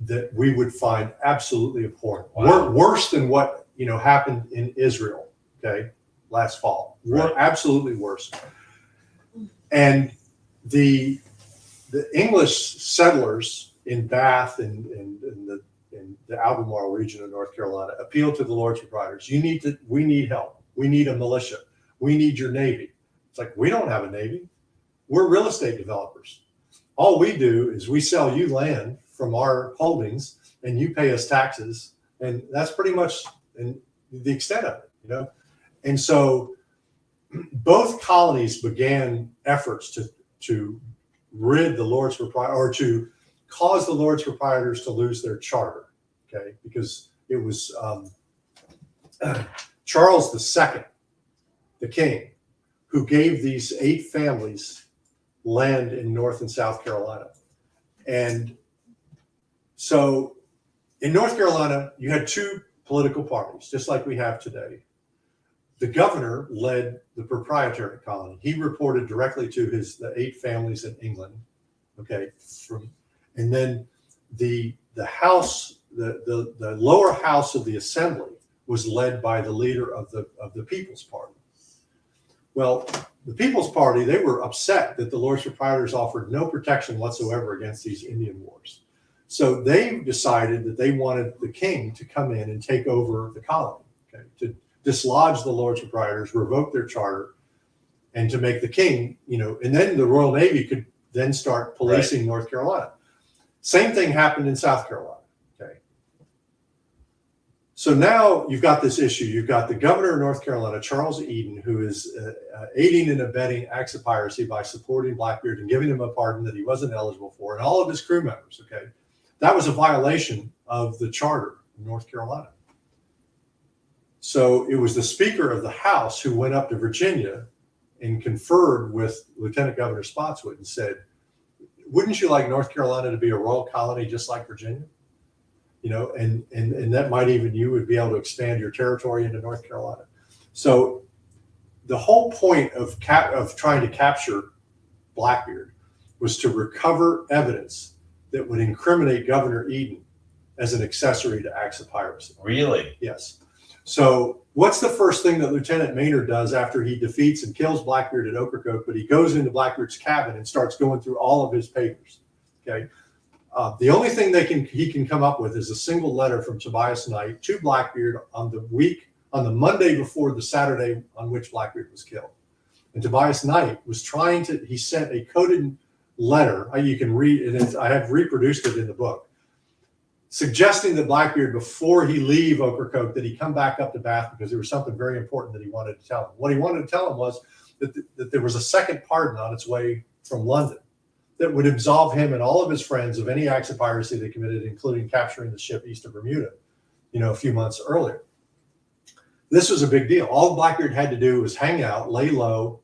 that we would find absolutely abhorrent. Wow. Worse than what happened in Israel, okay, last fall. Right. Absolutely worse. And the English settlers in Bath and the Albemarle region of North Carolina appealed to the Lords Proprietors. We need help. We need a militia. We need your Navy. It's like, we don't have a Navy. We're real estate developers. All we do is we sell you land from our holdings and you pay us taxes. And that's pretty much the extent of it, And so both colonies began efforts to rid the Lords Proprietors, or to cause the Lords Proprietors to lose their charter, okay? Because it was Charles II, the king, who gave these 8 families land in North and South Carolina. And so in North Carolina, you had 2 political parties, just like we have today. The governor led the proprietary colony. He reported directly to the 8 families in England, okay? And then the house, the lower house of the assembly was led by the leader of the People's Party. Well, the People's Party, they were upset that the Lords Proprietors offered no protection whatsoever against these Indian wars. So they decided that they wanted the king to come in and take over the colony, okay, to dislodge the Lords Proprietors, revoke their charter, and to make the king, and then the Royal Navy could then start policing North Carolina. Same thing happened in South Carolina, okay? So now you've got this issue. You've got the governor of North Carolina, Charles Eden, who is aiding and abetting acts of piracy by supporting Blackbeard and giving him a pardon that he wasn't eligible for, and all of his crew members, okay? That was a violation of the charter of North Carolina. So it was the Speaker of the House who went up to Virginia and conferred with Lieutenant Governor Spotswood and said, wouldn't you like North Carolina to be a royal colony just like Virginia? And that might even, you would be able to expand your territory into North Carolina. So the whole point of trying to capture Blackbeard was to recover evidence that would incriminate Governor Eden as an accessory to acts of piracy. Really? Yes. So what's the first thing that Lieutenant Maynard does after he defeats and kills Blackbeard at Ocracoke? But he goes into Blackbeard's cabin and starts going through all of his papers. Okay. The only thing he can come up with is a single letter from Tobias Knight to Blackbeard on the Monday before the Saturday on which Blackbeard was killed. And Tobias Knight he sent a coded letter. You can read it. I have reproduced it in the book, suggesting that Blackbeard, before he leave Ocracoke, that he come back up to Bath because there was something very important that he wanted to tell him. What he wanted to tell him was that there was a second pardon on its way from London that would absolve him and all of his friends of any acts of piracy they committed, including capturing the ship east of Bermuda, a few months earlier. This was a big deal. All Blackbeard had to do was hang out, lay low,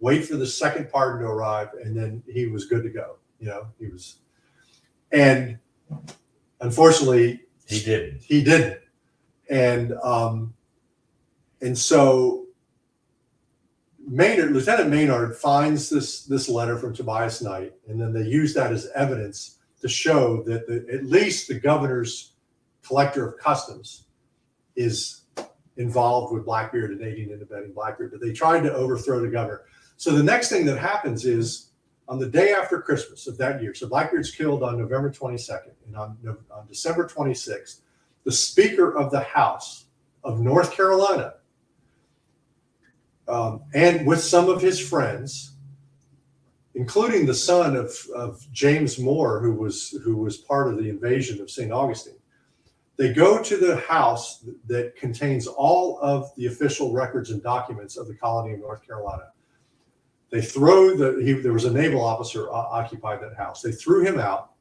wait for the second pardon to arrive, and then he was good to go. And unfortunately, He didn't. he didn't. And so Lieutenant Maynard finds this letter from Tobias Knight, and then they use that as evidence to show that at least the governor's collector of customs is involved with Blackbeard and aiding and abetting Blackbeard. But they tried to overthrow the governor. So the next thing that happens is on the day after Christmas of that year, so Blackbeard's killed on November 22nd, and on December 26th, the Speaker of the House of North Carolina, and with some of his friends, including the son of James Moore, who was part of the invasion of St. Augustine, they go to the house that contains all of the official records and documents of the colony of North Carolina. They there was a naval officer occupied that house. They threw him out,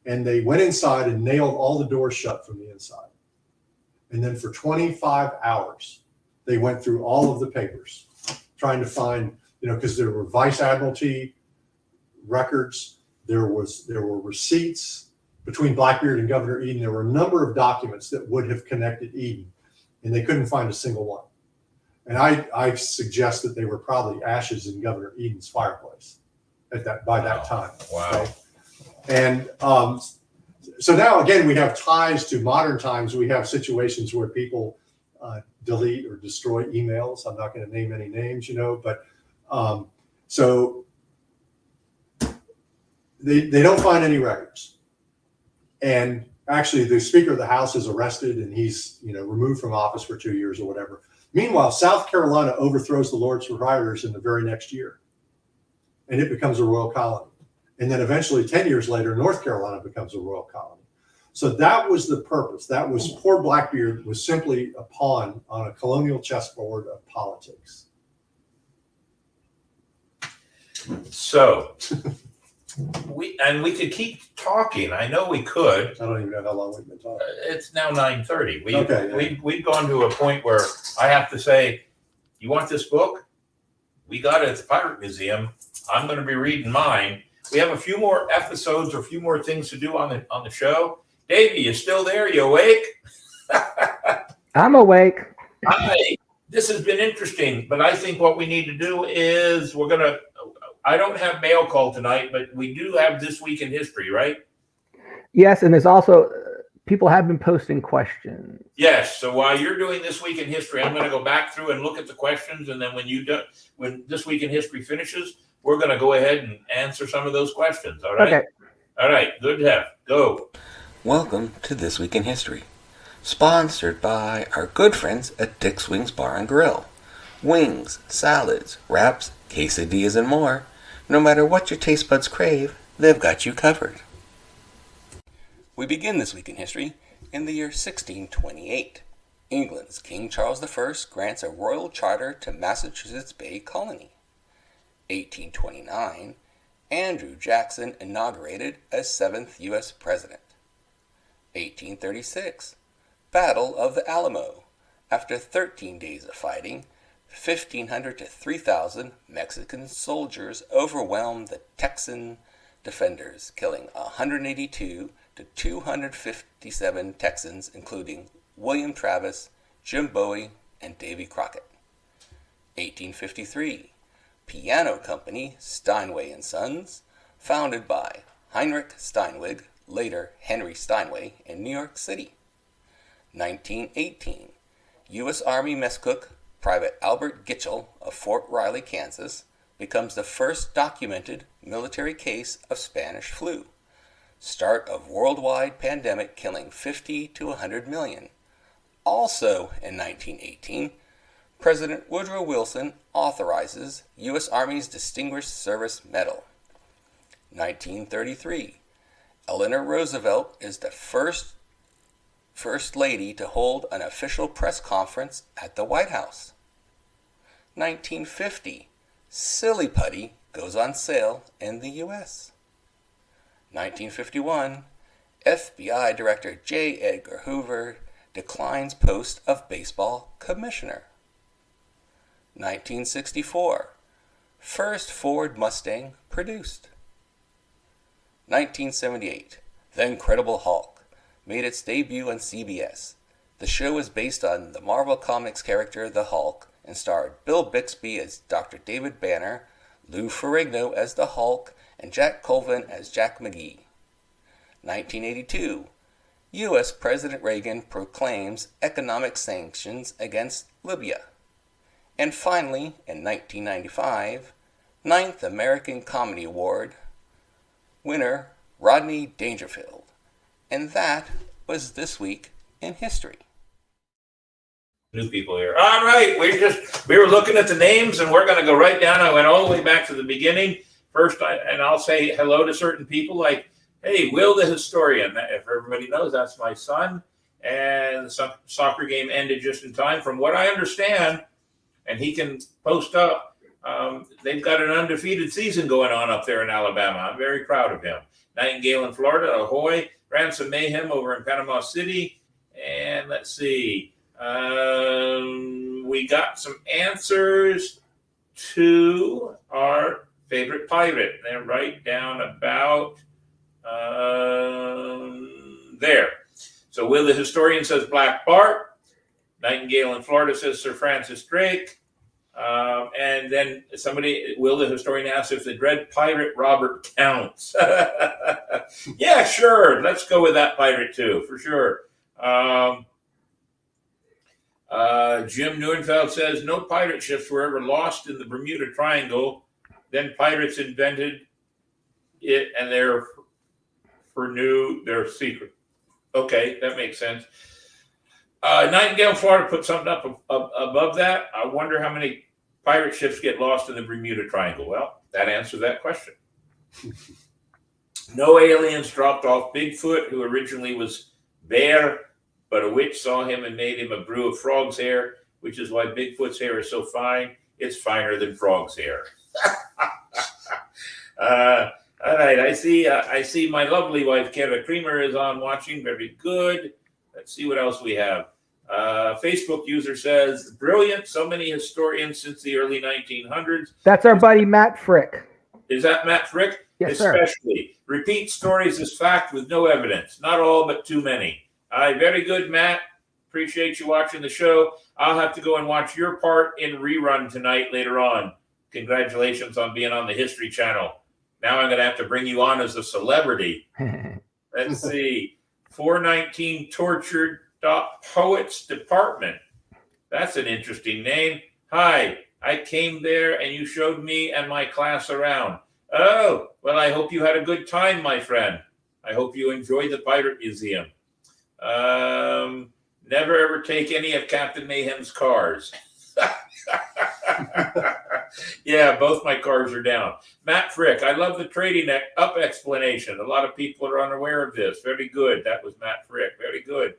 and they went inside and nailed all the doors shut from the inside. And then for 25 hours, they went through all of the papers, trying to find, because there were Vice Admiralty records, there were receipts between Blackbeard and Governor Eden. There were a number of documents that would have connected Eden, and they couldn't find a single one. And I suggest that they were probably ashes in Governor Eden's fireplace by that time. Wow. Okay? And so now again, we have ties to modern times. We have situations where people delete or destroy emails. I'm not going to name any names, but so they don't find any records. And actually, the Speaker of the House is arrested, and he's removed from office for 2 years or whatever. Meanwhile, South Carolina overthrows the Lords Proprietors in the very next year, and it becomes a royal colony. And then eventually, 10 years later, North Carolina becomes a royal colony. So that was the purpose. That was poor Blackbeard was simply a pawn on a colonial chessboard of politics. So we could keep talking. I know we could. I don't even know how long we've been talking. It's now 9:30. We've gone to a point where I have to say, you want this book? We got it at the Pirate Museum. I'm going to be reading mine. We have a few more episodes or a few more things to do on the show. Davey, you still there? You awake? I'm awake. Hi. This has been interesting, but I think what we need to do is I don't have mail call tonight, but we do have This Week in History, right? Yes, and there's also people have been posting questions. Yes. So while you're doing This Week in History, I'm going to go back through and look at the questions, and then when This Week in History finishes, we're going to go ahead and answer some of those questions. All right. Okay. All right. Good to have. Go. Welcome to This Week in History, sponsored by our good friends at Dick's Wings Bar and Grill. Wings, salads, wraps, quesadillas, and more. No matter what your taste buds crave, they've got you covered. We begin This Week in History in the year 1628. England's King Charles I grants a royal charter to Massachusetts Bay Colony. 1829, Andrew Jackson inaugurated as 7th U.S. President. 1836, Battle of the Alamo. After 13 days of fighting, 1,500 to 3,000 Mexican soldiers overwhelmed the Texan defenders, killing 182 to 257 Texans, including William Travis, Jim Bowie, and Davy Crockett. 1853, Piano Company Steinway & Sons, founded by Heinrich Steinweg, later Henry Steinway, in New York City. 1918, U.S. Army mess cook Private Albert Gitchell of Fort Riley, Kansas, becomes the first documented military case of Spanish flu. Start of worldwide pandemic killing 50 to 100 million. Also in 1918, President Woodrow Wilson authorizes U.S. Army's Distinguished Service Medal. 1933, Eleanor Roosevelt is the first lady to hold an official press conference at the White House. 1950, Silly Putty goes on sale in the U.S. 1951, FBI Director J. Edgar Hoover declines post of baseball commissioner. 1964, first Ford Mustang produced. 1978, The Incredible Hulk made its debut on CBS. The show is based on the Marvel Comics character The Hulk and starred Bill Bixby as Dr. David Banner, Lou Ferrigno as the Hulk, and Jack Colvin as Jack McGee. 1982, U.S. President Reagan proclaims economic sanctions against Libya. And finally, in 1995, 9th American Comedy Award winner Rodney Dangerfield. And that was This Week in History. New people here. All right, we were looking at the names, and we're going to go right down. I went all the way back to the beginning. First, I'll say hello to certain people like, hey, Will the Historian. If everybody knows, that's my son. And the soccer game ended just in time. From what I understand, and he can post up, they've got an undefeated season going on up there in Alabama. I'm very proud of him. Nightingale in Florida, ahoy. Ransom Mayhem over in Panama City. And let's see. We got some answers to our favorite pirate. They're right down about there. So Will the Historian says Black Bart. Nightingale in Florida says Sir Francis Drake. And then Will the Historian asks if the Dread Pirate Robert counts. Yeah, sure. Let's go with that pirate too, for sure. Jim Neuenfeld says no pirate ships were ever lost in the Bermuda Triangle. Then pirates invented it, and knew their secret. Okay, that makes sense. Nightingale, Florida put something up above that. I wonder how many pirate ships get lost in the Bermuda Triangle. Well, that answers that question. No aliens dropped off Bigfoot, who originally was bear, but a witch saw him and made him a brew of frog's hair, which is why Bigfoot's hair is so fine. It's finer than frog's hair. All right, I see my lovely wife, Kara Creamer, is on watching. Very good. Let's see what else we have. Facebook user says, brilliant. So many historians since the early 1900s. That's our buddy Matt Frick. Is that Matt Frick? Yes, Especially. Sir. Repeat stories as fact with no evidence. Not all, but too many. Very good, Matt. Appreciate you watching the show. I'll have to go and watch your part in rerun tonight later on. Congratulations on being on the History Channel. Now I'm going to have to bring you on as a celebrity. Let's see. 419 Tortured Poets Department. That's an interesting name. Hi, I came there and you showed me and my class around. Oh, well, I hope you had a good time, my friend. I hope you enjoyed the Pirate Museum. Never ever take any of Captain Mayhem's cars. Yeah, both my cars are down. Matt Frick, I love the trading up explanation. A lot of people are unaware of this. Very good. That was Matt Frick. Very good.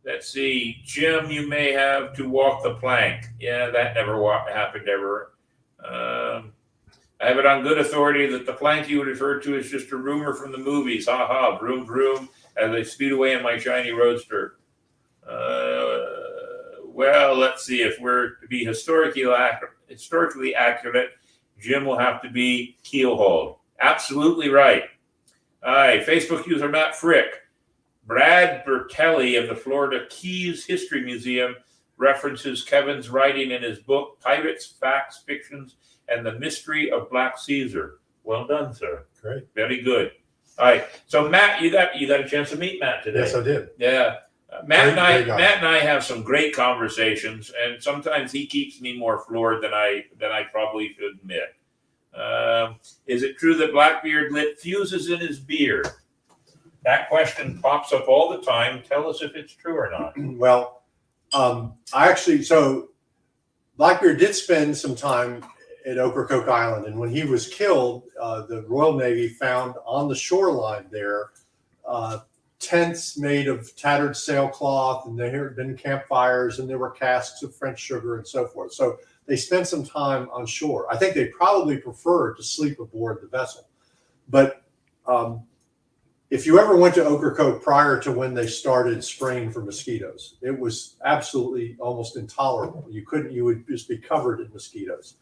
Let's see. Jim, you may have to walk the plank. Yeah, that never happened ever. I have it on good authority that the plank you referred to is just a rumor from the movies. Ha ha, vroom vroom, as I speed away in my shiny roadster. Well, let's see. If we're to be historically accurate, Jim will have to be keelhauled. Absolutely right. All right, Facebook user Matt Frick. Brad Bertelli of the Florida Keys History Museum references Kevin's writing in his book, Pirates, Facts, Fictions, and the Mystery of Black Caesar. Well done, sir. Great. Very good. All right. So Matt, you got a chance to meet Matt today. Yes, I did. Yeah. Matt and Great guy. Matt and I have some great conversations, and sometimes he keeps me more floored than I probably should admit. Is it true that Blackbeard lit fuses in his beard? That question pops up all the time. Tell us if it's true or not. Well, so Blackbeard did spend some time at Ocracoke Island, and when he was killed, the Royal Navy found on the shoreline there tents made of tattered sailcloth, and there had been campfires, and there were casks of French sugar and so forth. So they spent some time on shore. I think they probably preferred to sleep aboard the vessel. But if you ever went to Ocracoke prior to when they started spraying for mosquitoes, it was absolutely almost intolerable. You would just be covered in mosquitoes.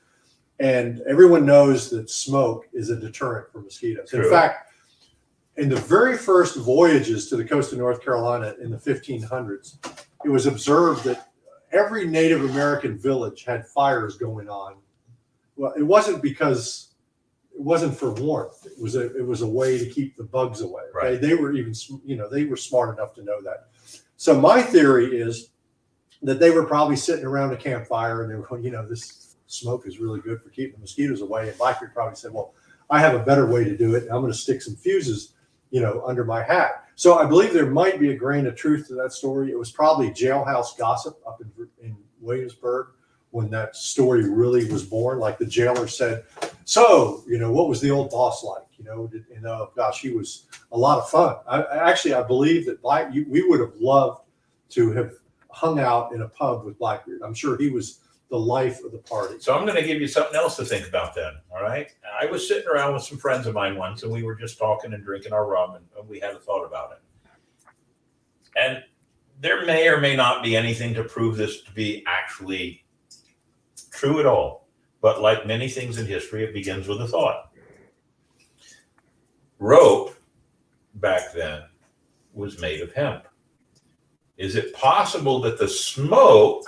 And everyone knows that smoke is a deterrent for mosquitoes. True. In fact, in the very first voyages to the coast of North Carolina in the 1500s, it was observed that every Native American village had fires going on. Well, it wasn't because it wasn't for warmth. It was a way to keep the bugs away. Okay? Right. They were they were smart enough to know that. So my theory is that they were probably sitting around a campfire and they were going, this smoke is really good for keeping mosquitoes away. And Blackbeard probably said, well, I have a better way to do it. I'm going to stick some fuses under my hat. So I believe there might be a grain of truth to that story. It was probably jailhouse gossip up in Williamsburg when that story really was born. Like the jailer said, so, what was the old boss like? Gosh, he was a lot of fun. I believe that we would have loved to have hung out in a pub with Blackbeard. I'm sure he was the life of the party. So I'm going to give you something else to think about then. All right. I was sitting around with some friends of mine once, and we were just talking and drinking our rum, and we had a thought about it. And there may or may not be anything to prove this to be actually true at all. But like many things in history, it begins with a thought. Rope back then was made of hemp. Is it possible that the smoke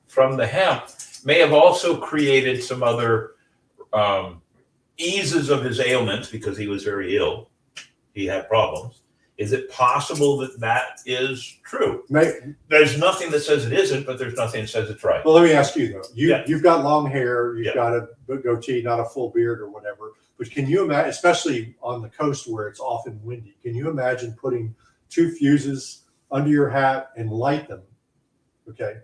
from the hemp may have also created some other eases of his ailments because he was very ill? He had problems. Is it possible that that is true? There's nothing that says it isn't, but there's nothing that says it's right. Well, let me ask you, though. You've got long hair. You've Yeah. got a goatee, not a full beard or whatever. But can you imagine, especially on the coast where it's often windy, can you imagine putting two fuses under your hat and light them? Okay.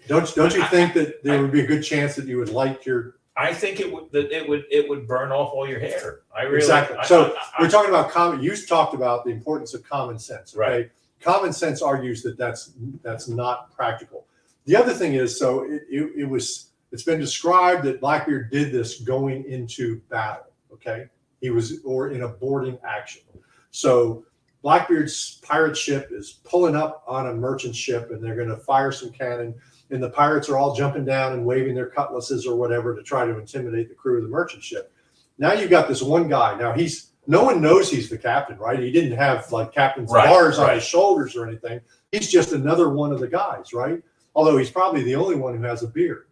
Don't you think that there would be a good chance that you would light your? I think it would burn off all your hair. Exactly. So we're talking about common. You talked about the importance of common sense. Okay. Right. Common sense argues that that's not practical. The other thing is, so it's been described that Blackbeard did this going into battle. Okay. Or in a boarding action. So Blackbeard's pirate ship is pulling up on a merchant ship, and they're going to fire some cannon. And the pirates are all jumping down and waving their cutlasses or whatever to try to intimidate the crew of the merchant ship. Now you've got this one guy. Now no one knows he's the captain, right? He didn't have like captain's bars on his shoulders or anything. He's just another one of the guys, right? Although he's probably the only one who has a beard.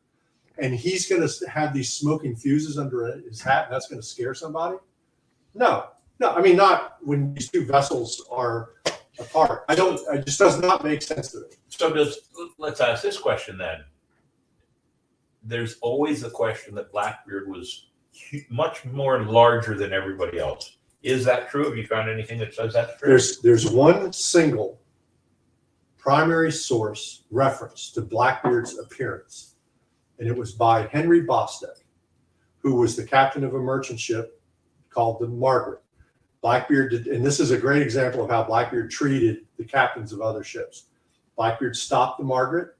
And he's going to have these smoking fuses under his hat, and that's going to scare somebody? No, I mean, not when these two vessels are apart. It just does not make sense to me. So let's ask this question then. There's always the question that Blackbeard was much more larger than everybody else. Is that true? Have you found anything that says that's true? There's one single primary source reference to Blackbeard's appearance, and it was by Henry Bostick, who was the captain of a merchant ship called the Margaret. Blackbeard did, and this is a great example of how Blackbeard treated the captains of other ships. Blackbeard stopped the Margaret.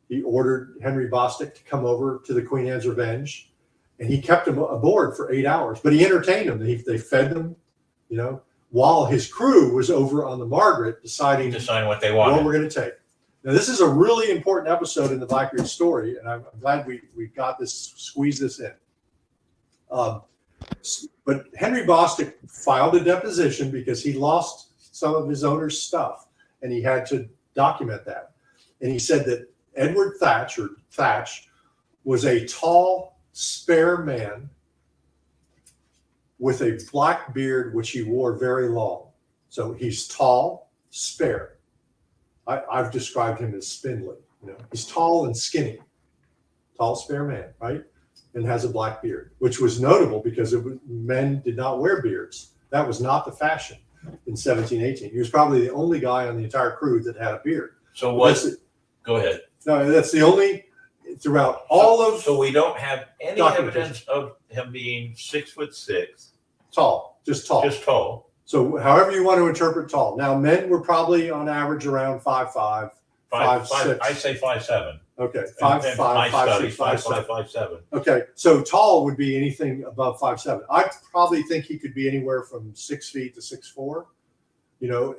He ordered Henry Bostick to come over to the Queen Anne's Revenge, and he kept him aboard for 8 hours. But he entertained them. They fed them, while his crew was over on the Margaret deciding what they wanted, what we're going to take. Now, this is a really important episode in the Blackbeard story, and I'm glad we got this, squeezed this in. But Henry Bostick filed a deposition because he lost some of his owner's stuff, and he had to document that. And he said that Edward Thatch was a tall, spare man with a black beard, which he wore very long. So he's tall, spare. I've described him as spindly. He's tall and skinny, tall, spare man, right? And has a black beard, which was notable because men did not wear beards. That was not the fashion in 1718. He was probably the only guy on the entire crew that had a beard. So go ahead. No, that's the only throughout all of. So we don't have any evidence of him being 6'6", tall, just tall. Just tall. So however you want to interpret tall. Now men were probably on average around 5'5", 5'6". I say 5'7". Okay, My 5'5", studies, 5'6", 5'5", 5'7". Okay, so tall would be anything above 5'7". I probably think he could be anywhere from 6 feet to 6'4",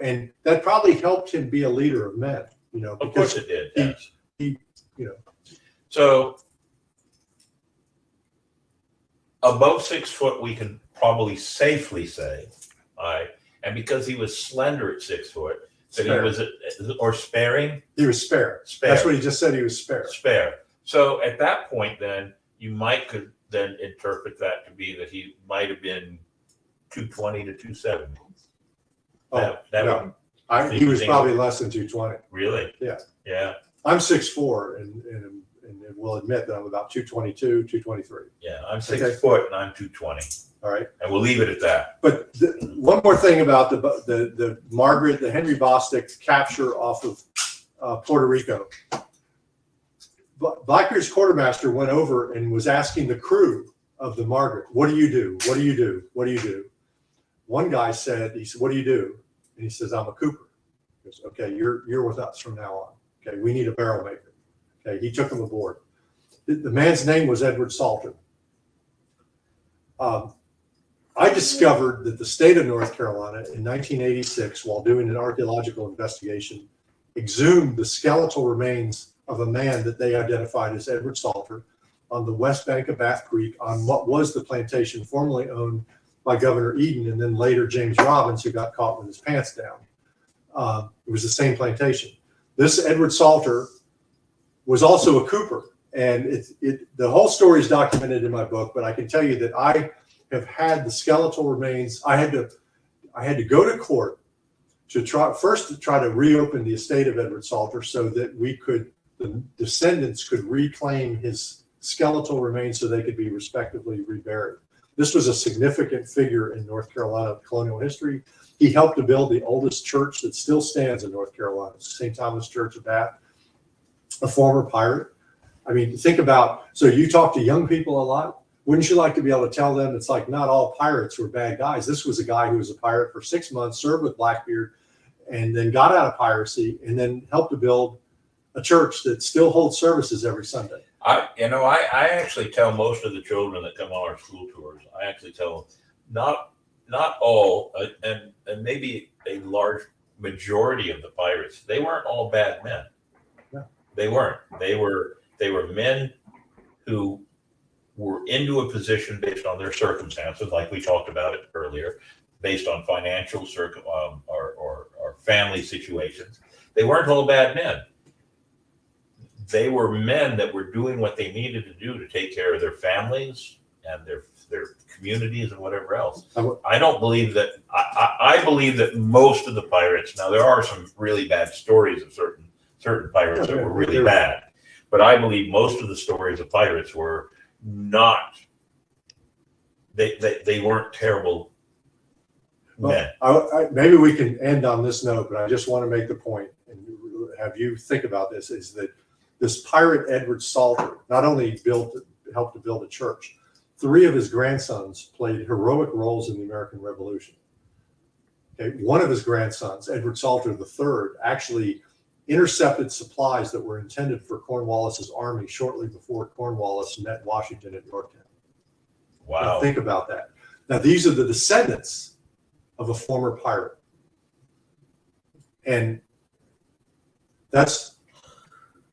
and that probably helped him be a leader of men, Of course it did. Yes. He. So above 6 foot, we can probably safely say, all right, and because he was slender at 6 foot, that Spare. he was, or sparing. He was spare. That's what he just said. He was spare. Spare. So at that point, then could then interpret that to be that he might have been 220 to 270. Oh, that no. would, He was probably less than 220. really? Yeah. Yeah. I'm 6'4", and will admit that I'm about 222, 223. Yeah. I'm 6 foot and I'm 220. All right. And we'll leave it at that. But one more thing about the Henry Bostic capture off of Puerto Rico. Blackbeard's quartermaster went over and was asking the crew of the Margaret, "What do you do? What do you do? What do you do?" One guy said, "What do you do?" And he says, "I'm a cooper." He goes, "Okay, you're with us from now on. Okay, we need a barrel maker." Okay, he took him aboard. The man's name was Edward Salter. I discovered that the state of North Carolina in 1986, while doing an archaeological investigation, exhumed the skeletal remains of a man that they identified as Edward Salter on the west bank of Bath Creek on what was the plantation formerly owned by Governor Eden and then later James Robbins, who got caught with his pants down. It was the same plantation. This Edward Salter was also a cooper, and the whole story is documented in my book, but I can tell you that I have had the skeletal remains. I had to go to court to try to reopen the estate of Edward Salter so that the descendants could reclaim his skeletal remains so they could be respectively reburied. This was a significant figure in North Carolina colonial history. He helped to build the oldest church that still stands in North Carolina, St. Thomas Church of Bath, a former pirate. I mean, think about, so you talk to young people a lot. Wouldn't you like to be able to tell them it's like not all pirates were bad guys? This was a guy who was a pirate for 6 months, served with Blackbeard, and then got out of piracy and then helped to build a church that still holds services every Sunday. I actually tell most of the children that come on our school tours, I actually tell them not all, and maybe a large majority of the pirates, they weren't all bad men. Yeah. They weren't. They were men who were into a position based on their circumstances, like we talked about it earlier, based on financial or family situations. They weren't all bad men. They were men that were doing what they needed to do to take care of their families and their communities and whatever else. I don't believe that. I believe that most of the pirates. Now there are some really bad stories of certain pirates that were really bad, but I believe most of the stories of pirates were not. They weren't terrible men. Maybe we can end on this note, but I just want to make the point and have you think about this: is that this pirate Edward Salter not only helped to build a church, 3 of his grandsons played heroic roles in the American Revolution. Okay, one of his grandsons, Edward Salter III, actually intercepted supplies that were intended for Cornwallis's army shortly before Cornwallis met Washington at Yorktown. Wow! Now think about that. Now these are the descendants of a former pirate, and that's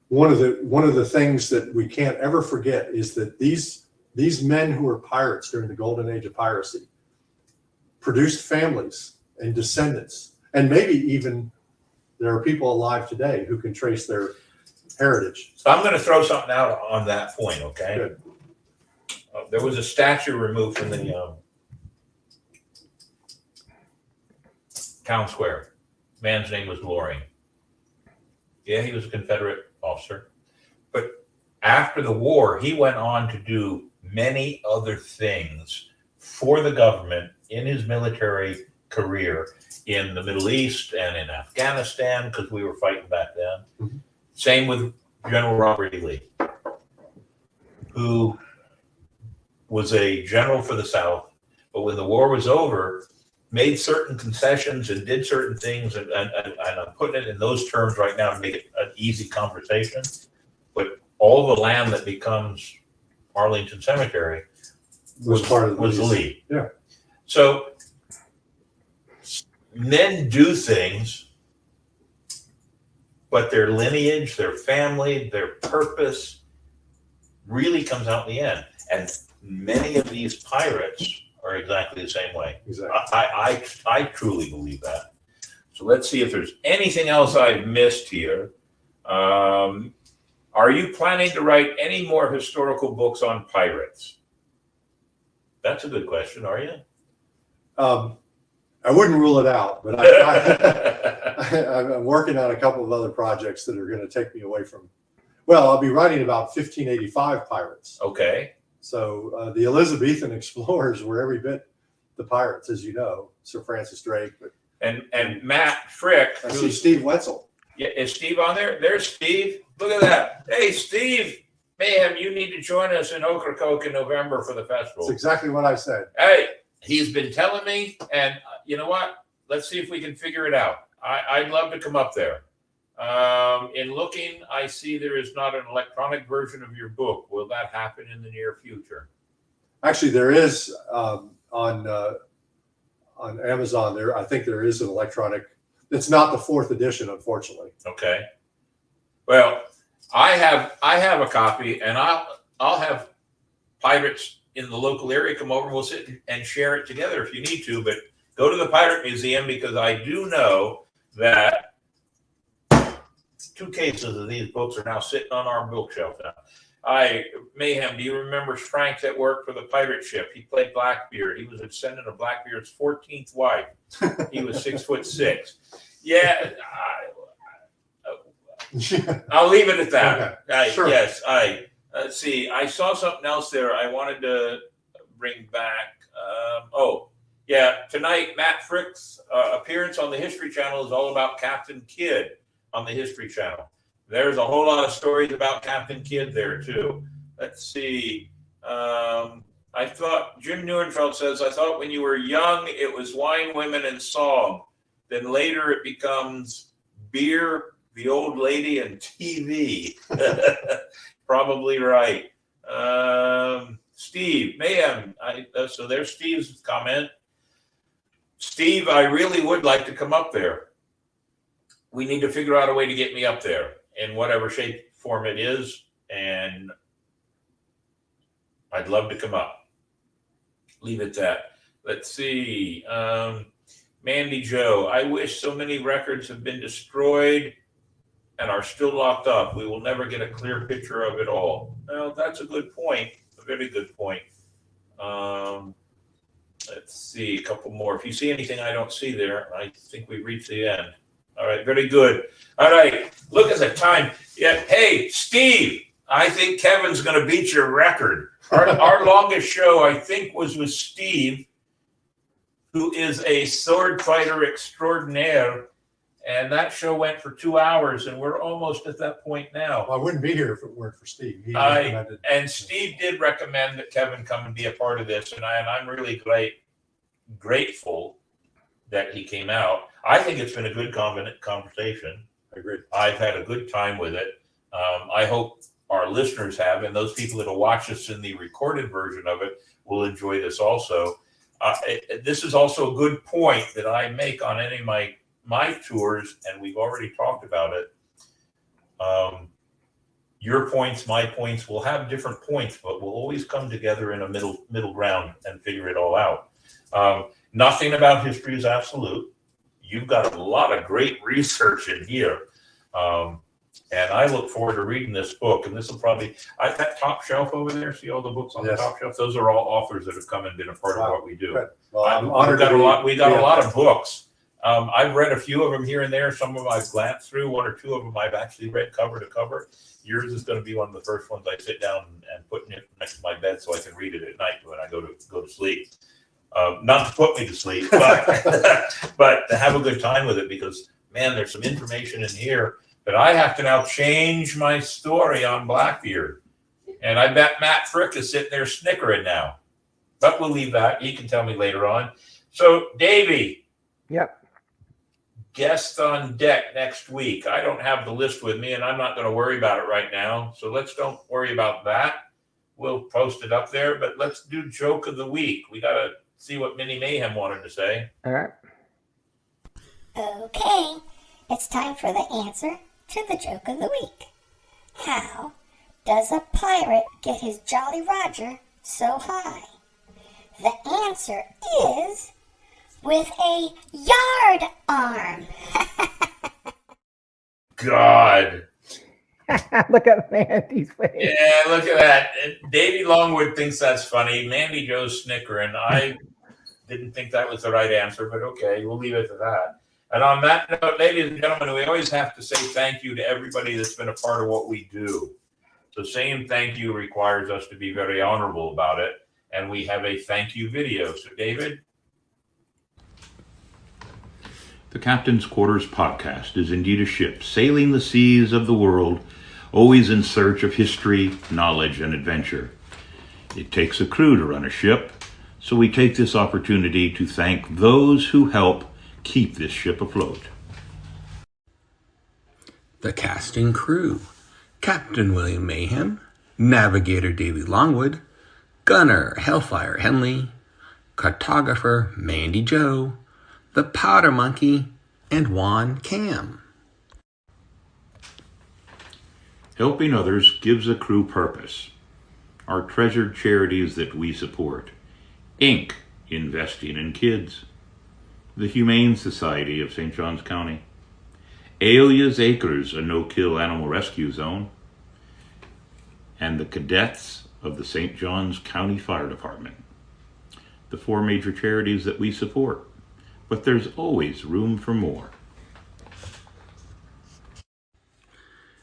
one of the things that we can't ever forget is that these men who were pirates during the golden age of piracy produced families and descendants, and maybe even there are people alive today who can trace their heritage. So I'm going to throw something out on that point. Okay. Good. There was a statue removed from the Town Square. Man's name was Loring. Yeah, he was a Confederate officer. But after the war, he went on to do many other things for the government in his military career in the Middle East and in Afghanistan, because we were fighting back then. Mm-hmm. Same with General Robert E. Lee, who was a general for the South, but when the war was over, made certain concessions and did certain things, and I'm putting it in those terms right now to make it an easy conversation, but all the land that becomes Arlington Cemetery was part of the Lee. Yeah. So men do things, but their lineage, their family, their purpose really comes out in the end. And many of these pirates are exactly the same way. Exactly. I truly believe that. So let's see if there's anything else I've missed here. Are you planning to write any more historical books on pirates? That's a good question, are you? I wouldn't rule it out, but I'm working on a couple of other projects that are going to take me away from. Well, I'll be writing about 1585 pirates. Okay. So the Elizabethan explorers were every bit the pirates, as you know, Sir Francis Drake. But and Matt Frick. I see Steve Wetzel. Yeah, is Steve on there? There's Steve. Look at that. Hey, Steve Mayhem, you need to join us in Ocracoke in November for the festival. That's exactly what I said. Hey, he's been telling me, and you know what? Let's see if we can figure it out. I'd love to come up there. In looking, I see there is not an electronic version of your book. Will that happen in the near future? Actually, there is on Amazon. I think there is an electronic. It's not the 4th edition, unfortunately. Okay. Well, I have a copy, and I'll have pirates in the local area come over. We'll sit and share it together if you need to. But go to the Pirate Museum, because I do know that 2 cases of these books are now sitting on our bookshelf now. Mayhem, do you remember Frank that worked for the pirate ship? He played Blackbeard. He was ascending to Blackbeard's 14th wife. He was 6'6". Yeah, I'll leave it at that. Okay. Sure. Yes, let's see. I saw something else there I wanted to bring back. Tonight, Matt Frick's appearance on the History Channel is all about Captain Kidd on the History Channel. There's a whole lot of stories about Captain Kidd there, too. Let's see. I thought, Jim Neuenfeld says, I thought when you were young, it was wine, women, and song. Then later it becomes beer, the old lady, and TV. Probably right. Steve, Mayhem. So there's Steve's comment. Steve, I really would like to come up there. We need to figure out a way to get me up there in whatever shape, form it is. And I'd love to come up. Leave it at that. Let's see. Mandy Joe, I wish so many records have been destroyed and are still locked up. We will never get a clear picture of it all. Well, that's a good point. A very good point. Let's see, a couple more. If you see anything I don't see there, I think we've reached the end. All right, very good. All right, look at the time. Yeah, hey, Steve, I think Kevin's going to beat your record. Our longest show, I think, was with Steve, who is a sword fighter extraordinaire. And that show went for 2 hours, and we're almost at that point now. Well, I wouldn't be here if it weren't for Steve. And Steve did recommend that Kevin come and be a part of this, and I'm really grateful that he came out. I think it's been a good conversation. I agree. I've had a good time with it. I hope our listeners have, and those people that will watch us in the recorded version of it will enjoy this also. This is also a good point that I make on any of my tours, and we've already talked about it. Your points, my points, will have different points, but we'll always come together in a middle ground and figure it all out. Nothing about history is absolute. You've got a lot of great research in here. And I look forward to reading this book. And this will probably, that top shelf over there, see all the books on the top shelf? Those are all authors that have come and been a part of what we do. Good. Well, I'm we honored. got a lot of books. I've read a few of them here and there. Some of them I've glanced through. One or two of them I've actually read cover to cover. Yours is going to be one of the first ones I sit down and put it next to my bed so I can read it at night when I go to sleep. Not to put me to sleep, but but to have a good time with it, because man, there's some information in here that I have to now change my story on Blackbeard. And I bet Matt Frick is sitting there snickering now. But we'll leave that. He can tell me later on. So, Davey. Yep. Guest on deck next week. I don't have the list with me, and I'm not going to worry about it right now. So let's don't worry about that. We'll post it up there, but let's do joke of the week. We got to see what Mini Mayhem wanted to say. All right. Okay, it's time for the answer to the joke of the week. How does a pirate get his Jolly Roger so high? The answer is with a yard arm. God. Look at Mandy's face. Yeah, look at that. Davey Longwood thinks that's funny. Mandy Joe's snickering. I didn't think that was the right answer, but okay, we'll leave it to that. And on that note, ladies and gentlemen, we always have to say thank you to everybody that's been a part of what we do. The same thank you requires us to be very honorable about it, and we have a thank you video. So, David? The Captain's Quarters podcast is indeed a ship sailing the seas of the world, always in search of history, knowledge, and adventure. It takes a crew to run a ship, so we take this opportunity to thank those who help keep this ship afloat. The casting crew: Captain William Mayhem, Navigator Davey Longwood, Gunner Hellfire Henley, Cartographer Mandy Joe, the Powder Monkey, and Juan Cam. Helping others gives a crew purpose. Our treasured charities that we support: Inc., investing in kids; the Humane Society of St. Johns County; Alia's Acres, a no-kill animal rescue zone; and the Cadets of the St. Johns County Fire Department. The four major charities that we support, but there's always room for more.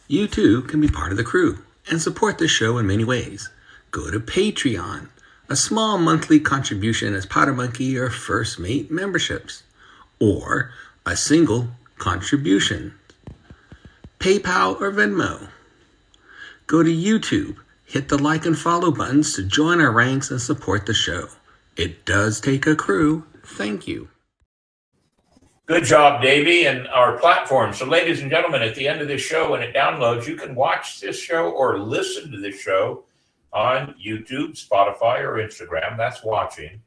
You too can be part of the crew and support the show in many ways. Go to Patreon. A small monthly contribution as Powder Monkey or First Mate memberships, or a single contribution. PayPal or Venmo. Go to YouTube. Hit the like and follow buttons to join our ranks and support the show. It does take a crew. Thank you. Good job, Davey, and our platform. So, ladies and gentlemen, at the end of this show, when it downloads, you can watch this show or listen to this show on YouTube, Spotify, or Instagram. That's watching.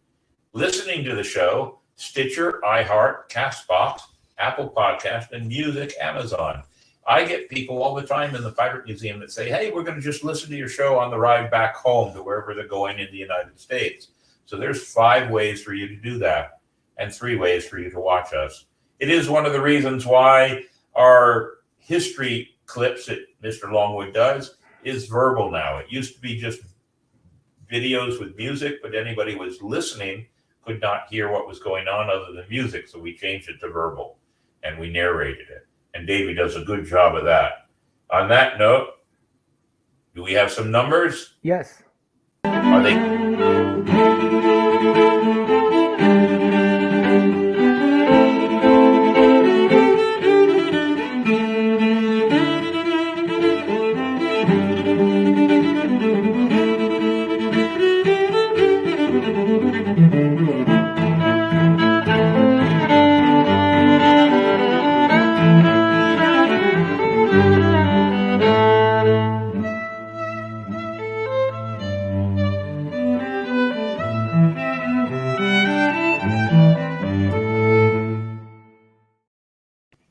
Listening to the show, Stitcher, iHeart, Castbox, Apple Podcast, and Music, Amazon. I get people all the time in the Pirate Museum that say, hey, we're going to just listen to your show on the ride back home to wherever they're going in the United States. So there's 5 ways for you to do that and 3 ways for you to watch us. It is one of the reasons why our history clips that Mr. Longwood does is verbal now. It used to be just videos with music, but anybody who was listening could not hear what was going on other than music. So we changed it to verbal and we narrated it. And Davey does a good job of that. On that note, do we have some numbers? Yes. Are they?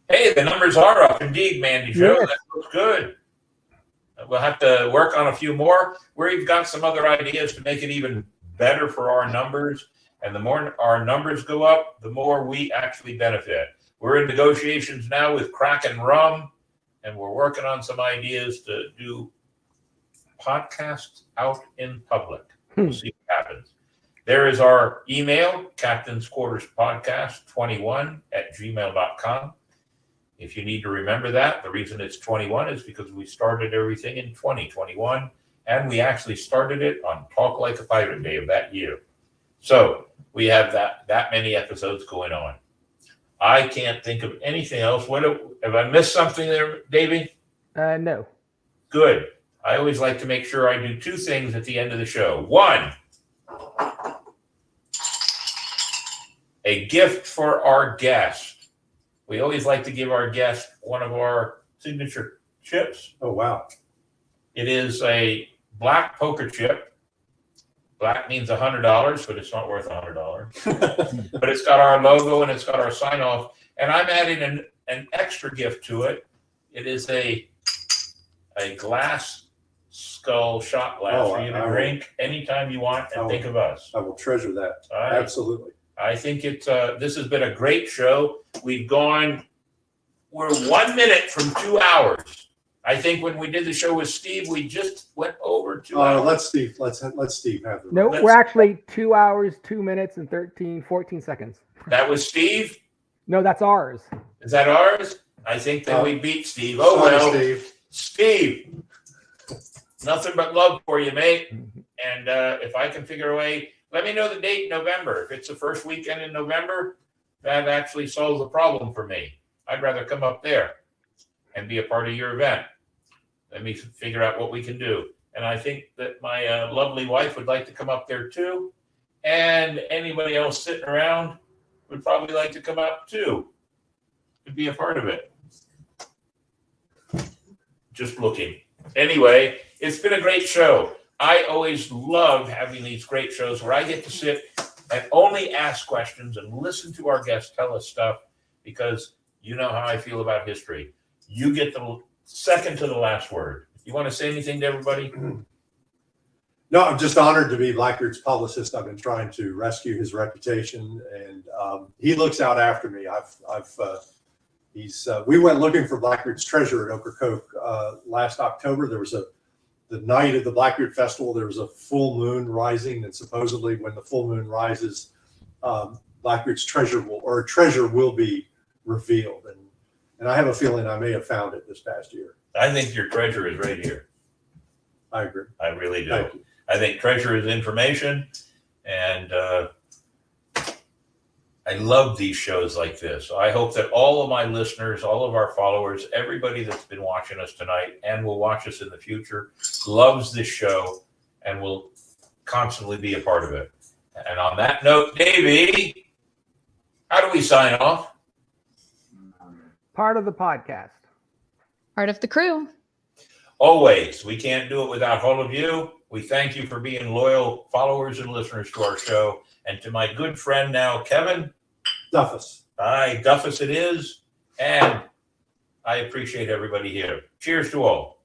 Hey, the numbers are up indeed, Mandy Joe. Yes. That looks good. We'll have to work on a few more. We've got some other ideas to make it even better for our numbers. And the more our numbers go up, the more we actually benefit. We're in negotiations now with Kraken Rum, and we're working on some ideas to do podcasts out in public. We'll see what happens. There is our email, Captain's Quarters Podcast 21@gmail.com. If you need to remember that, the reason it's 21 is because we started everything in 2021, and we actually started it on Talk Like a Pirate Day of that year. So we have that many episodes going on. I can't think of anything else. Have I missed something there, Davey? No. Good. I always like to make sure I do two things at the end of the show. One, a gift for our guest. We always like to give our guest one of our signature chips. Oh, wow. It is a black poker chip. Black means $100, but it's not worth $100. But it's got our logo and it's got our sign off. And I'm adding an extra gift to it. It is a glass skull shot glass for you to drink anytime you want and think of us. I will treasure that. Absolutely. I think this has been a great show. We're 1 minute from 2 hours. I think when we did the show with Steve, we just went over 2 hours. Let Steve have the. No, we're actually 2 hours, 2 minutes, and 14 seconds. That was Steve? No, that's ours. Is that ours? I think that we beat Steve. Oh, well. Steve, nothing but love for you, mate. And if I can figure a way, let me know the date in November. If it's the first weekend in November, that actually solves the problem for me. I'd rather come up there and be a part of your event. Let me figure out what we can do. And I think that my lovely wife would like to come up there too. And anybody else sitting around would probably like to come up too to be a part of it. Just looking. Anyway, it's been a great show. I always love having these great shows where I get to sit and only ask questions and listen to our guests tell us stuff, because you know how I feel about history. You get the second to the last word. You want to say anything to everybody? No, I'm just honored to be Blackbeard's publicist. I've been trying to rescue his reputation, and he looks out after me. We went looking for Blackbeard's treasure at Ocracoke last October. There was the night of the Blackbeard Festival. There was a full moon rising, and supposedly when the full moon rises, Blackbeard's treasure will be revealed. And I have a feeling I may have found it this past year. I think your treasure is right here. I agree. I really do. Thank you. I think treasure is information, and I love these shows like this. I hope that all of my listeners, all of our followers, everybody that's been watching us tonight and will watch us in the future loves this show and will constantly be a part of it. And on that note, Davey, how do we sign off? Part of the podcast. Part of the crew. Always. We can't do it without all of you. We thank you for being loyal followers and listeners to our show. And to my good friend now, Kevin. Duffus. Aye, Duffus it is. And I appreciate everybody here. Cheers to all.